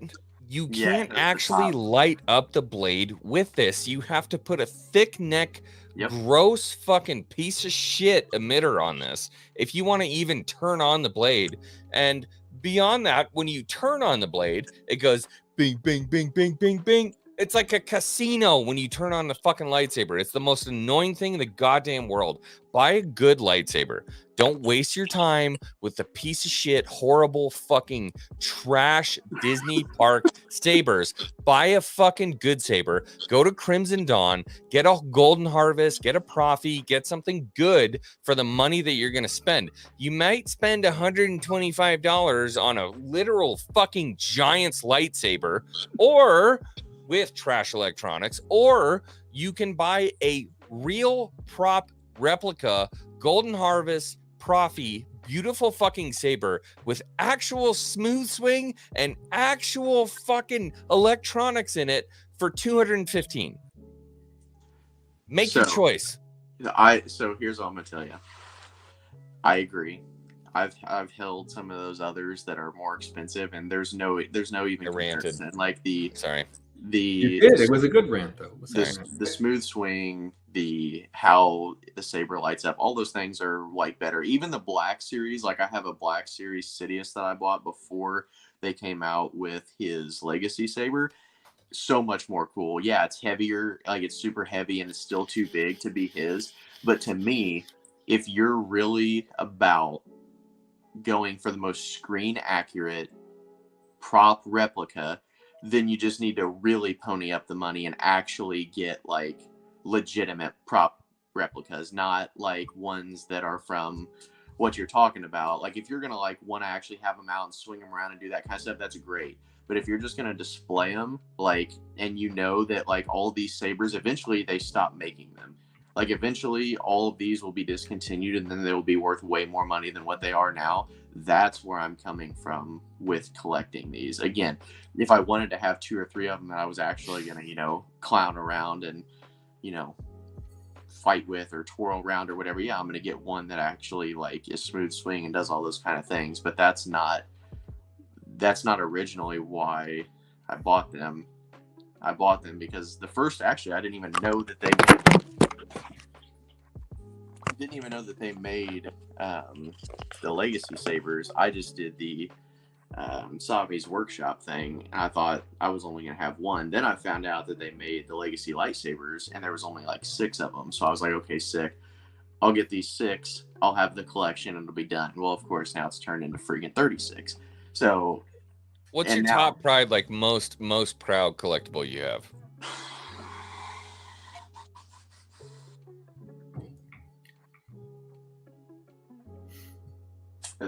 A: You
E: Yeah,
A: can't
E: that's the
A: actually
E: top.
A: light up the blade with this. You have to put a thick neck,
E: Yep.
A: gross fucking piece of shit emitter on this if you want to even turn on the blade. And beyond that, when you turn on the blade, it goes bing, bing, bing, bing, bing, bing. It's like a casino when you turn on the fucking lightsaber. It's the most annoying thing in the goddamn world. Buy a good lightsaber. Don't waste your time with the piece of shit, horrible fucking trash Disney park sabers. Buy a fucking good saber. Go to Crimson Dawn. Get a Golden Harvest. Get a Profi. Get something good for the money that you're going to spend. You might spend $125 on a literal fucking Giant's lightsaber, or with trash electronics, or you can buy a real prop replica Golden Harvest Profi beautiful fucking saber with actual smooth swing and actual fucking electronics in it for $215. Make your
E: So-
A: choice.
E: So here's what I'm gonna tell you. I agree. I've held some of those others that are more expensive, and there's no even
A: I ranted.
E: comparison. Like the
A: Sorry.
B: You did. It was a good rant, though. It was
E: the,
B: nice.
E: the smooth swing, how the saber lights up, all those things are like better. Even the Black Series, like I have a Black Series Sidious that I bought before they came out with his Legacy saber. So much more cool. Yeah, it's heavier, like it's super heavy, and it's still too big to be his. But to me, if you're really about going for the most screen accurate prop replica, then you just need to really pony up the money and actually get like legitimate prop replicas, not like ones that are from what you're talking about. Like if you're gonna like want to actually have them out and swing them around and do that kind of stuff, that's great. But if you're just gonna display them, like, and you know that like all these sabers, eventually they stop making them. Like eventually all of these will be discontinued, and then they will be worth way more money than what they are now. That's where I'm coming from with collecting these. Again, if I wanted to have 2 or 3 of them that I was actually gonna, clown around and, fight with or twirl around or whatever, yeah, I'm gonna get one that actually like is smooth swing and does all those kind of things. But that's not originally why I bought them. I bought them because the first, actually, I didn't even know that they made the Legacy sabers. I just did the Savi's workshop thing, and I thought I was only gonna have one. Then I found out that they made the Legacy lightsabers, and there was only like 6 of them. So I was like, okay, sick. I'll get these 6. I'll have the collection, and it'll be done. Well, of course, now it's turned into freaking 36. So,
A: What's
E: and
A: your
E: now-
A: top pride, like most proud collectible you have?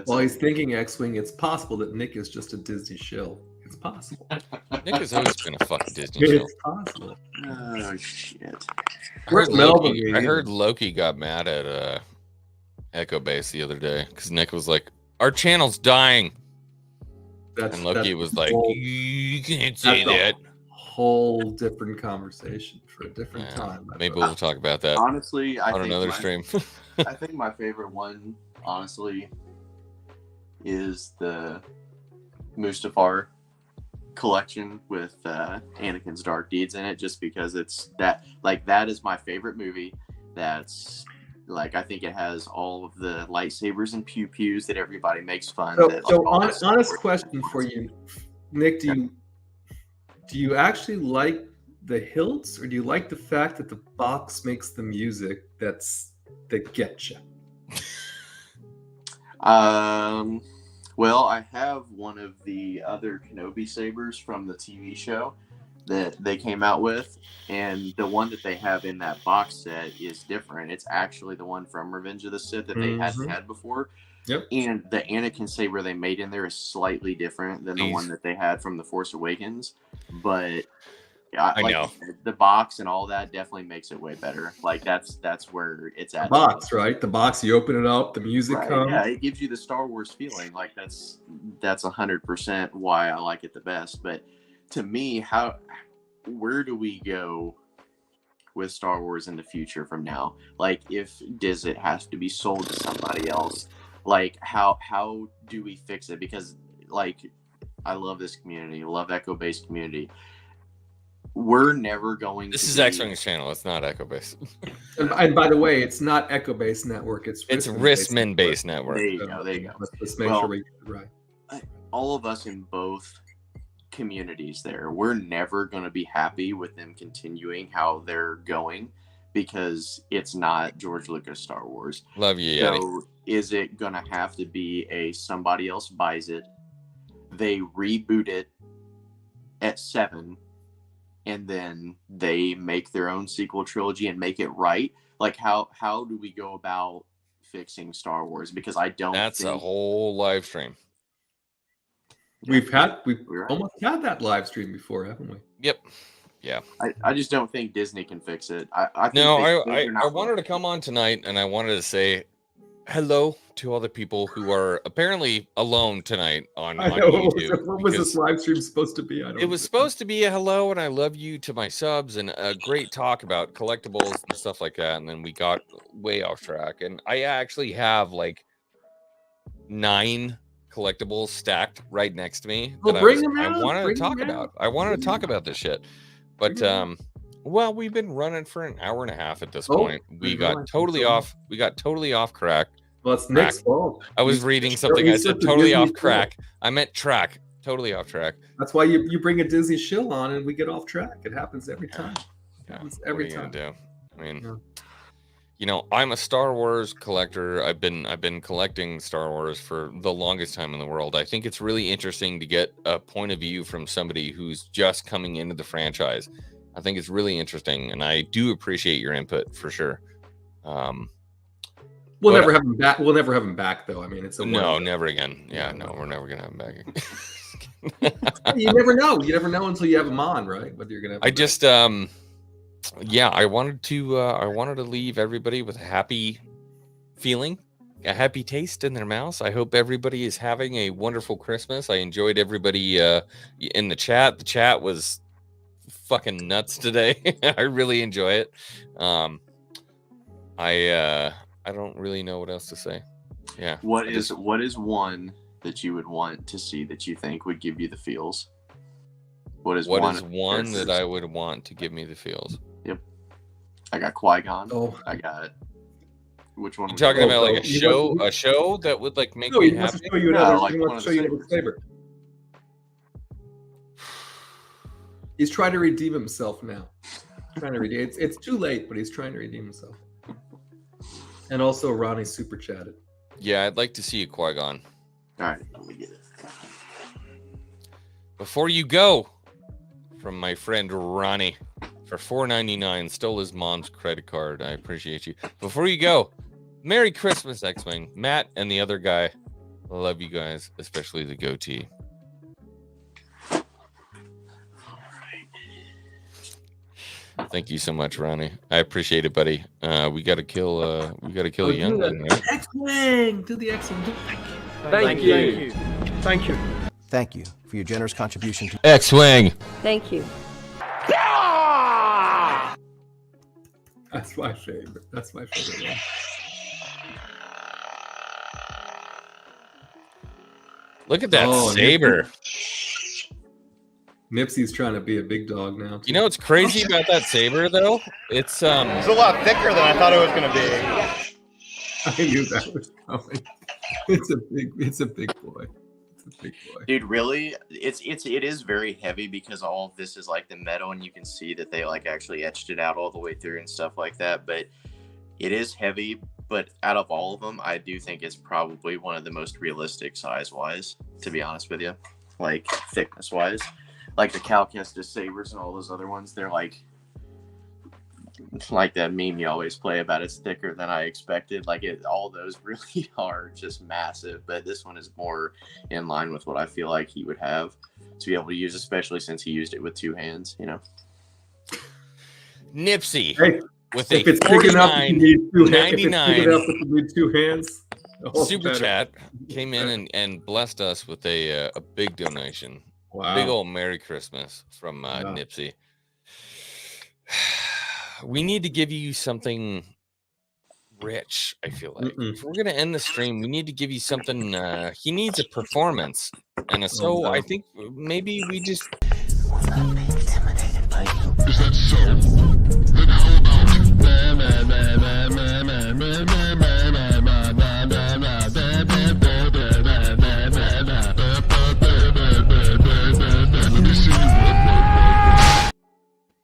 B: While he's thinking X-Wing, it's possible that Nick is just a Disney shill. It's possible.
A: Nick has always been a fucking Disney show.
B: It's possible.
E: Oh shit!
A: I heard Loki got mad at Echo Base the other day because Nick was like, "Our channel's dying," and Loki was like, "You can't say that."
B: Whole different conversation for a different time.
A: Maybe we'll talk about that.
E: Honestly,
A: on another stream.
E: I think my favorite one, honestly, is the Mustafar collection with Anakin's Dark Deeds in it, just because it's that is my favorite movie. That's I think it has all of the lightsabers and pew pews that everybody makes fun.
B: Honest question for you, Nick. Do you actually like the hilts, or do you like the fact that the box makes the music that gets you?
E: Well, I have one of the other Kenobi sabers from the TV show that they came out with, and the one that they have in that box set is different. It's actually the one from Revenge of the Sith that they hadn't had before.
B: Yep.
E: And the Anakin saber they made in there is slightly different than the one that they had from The Force Awakens. But I know the box and all that definitely makes it way better. That's where it's at.
B: The box, right? The box, you open it up, the music comes.
E: Yeah, it gives you the Star Wars feeling. That's 100% why I like it the best. But to me, where do we go with Star Wars in the future from now? If does it have to be sold to somebody else? How do we fix it? Because I love this community, I love Echo Base community. We're never going.
A: This is X-Wing's channel. It's not Echo Base.
B: and by the way, it's not Echo Base Network. It's
A: Rissman Base Network.
E: There you go.
B: Let's make sure we get it right.
E: All of us in both communities there, we're never going to be happy with them continuing how they're going, because it's not George Lucas Star Wars.
A: Love you,
E: So
A: Yeti.
E: is it going to have to be somebody else buys it, they reboot it at 7, and then they make their own sequel trilogy and make it right? How do we go about fixing Star Wars? Because I don't
A: That's a whole live stream.
B: We've almost had that live stream before, haven't we?
A: Yep. Yeah.
E: I just don't think Disney can fix it. I
A: wanted to come on tonight, and I wanted to say hello to all the people who are apparently alone tonight on YouTube.
B: What was this live stream supposed to be?
A: It was supposed to be a hello and I love you to my subs and a great talk about collectibles and stuff like that. And then we got way off track. And I actually have 9 collectibles stacked right next to me that I wanted to talk about. I wanted to talk about this shit. But we've been running for an hour and a half at this point. We got totally off track.
B: Well, it's Nick's fault.
A: I was reading something. I said totally off track. I meant track. Totally off track.
B: That's why you bring a Disney shill on and we get off track. It happens every time. Every time.
A: I mean, I'm a Star Wars collector. I've been collecting Star Wars for the longest time in the world. I think it's really interesting to get a point of view from somebody who's just coming into the franchise. I think it's really interesting, and I do appreciate your input for sure.
B: We'll never have him back. We'll never have him back, though. I mean, it's
A: never again. Yeah, no, we're never gonna have him back.
B: You never know. You never know until you have him on, right? Whether you're gonna.
A: I wanted to leave everybody with a happy feeling, a happy taste in their mouths. I hope everybody is having a wonderful Christmas. I enjoyed everybody in the chat. The chat was fucking nuts today. I really enjoy it. I don't really know what else to say. Yeah.
E: What is one that you would want to see that you think would give you the feels? What is one
A: that I would want to give me the feels?
E: Yep. I got Qui-Gon.
B: Oh.
E: I got. Which one?
A: You're talking about a show that would make me happy.
B: He wants to show you another saber. He's trying to redeem himself now. It's too late, but he's trying to redeem himself. And also, Ronnie super chatted.
A: Yeah, I'd like to see a Qui-Gon.
E: All right, let me get it.
A: Before you go, from my friend Ronnie for $4.99, stole his mom's credit card. I appreciate you. Before you go, Merry Christmas, X-Wing. Matt and the other guy I love you guys, especially the goatee. Thank you so much, Ronnie. I appreciate it, buddy. We got to kill.
B: Oh,
A: Youngling, right?
B: X-Wing! Do the X-Wing.
F: Thank you.
D: Thank you. Thank you for your generous contribution to
A: X-Wing.
C: Thank you.
B: That's my favorite. That's my favorite one.
A: Look at that
B: Oh,
A: saber.
B: Nipsey's trying to be a big dog now.
A: You know what's crazy about that saber, though? It's
F: It's a lot thicker than I thought it was going to be.
B: I knew that was coming. It's a big boy. It's a big boy.
E: Dude, really, it is very heavy because all of this is like the metal, and you can see that they like actually etched it out all the way through and stuff like that. But it is heavy. But out of all of them, I do think it's probably one of the most realistic size-wise, to be honest with you, like thickness-wise. Like the Cal Kestis sabers and all those other ones, they're like that meme you always play about it's thicker than I expected. Like all those really are just massive, but this one is more in line with what I feel like he would have to be able to use, especially since he used it with two hands, you know.
A: Nipsey
B: Hey,
A: with
B: if
A: a
B: it's big enough, if you need two hands. If it's big
A: 49
B: enough, if you need two hands. Oh,
A: super
B: better.
A: chat came in and blessed us with a big donation.
B: Wow.
A: Big old Merry Christmas from Nipsey. We need to give you something rich, I feel like. If we're going to end the stream, we need to give you something. He needs a performance. And so
B: no.
A: I think maybe we just...
G: Is that so? Then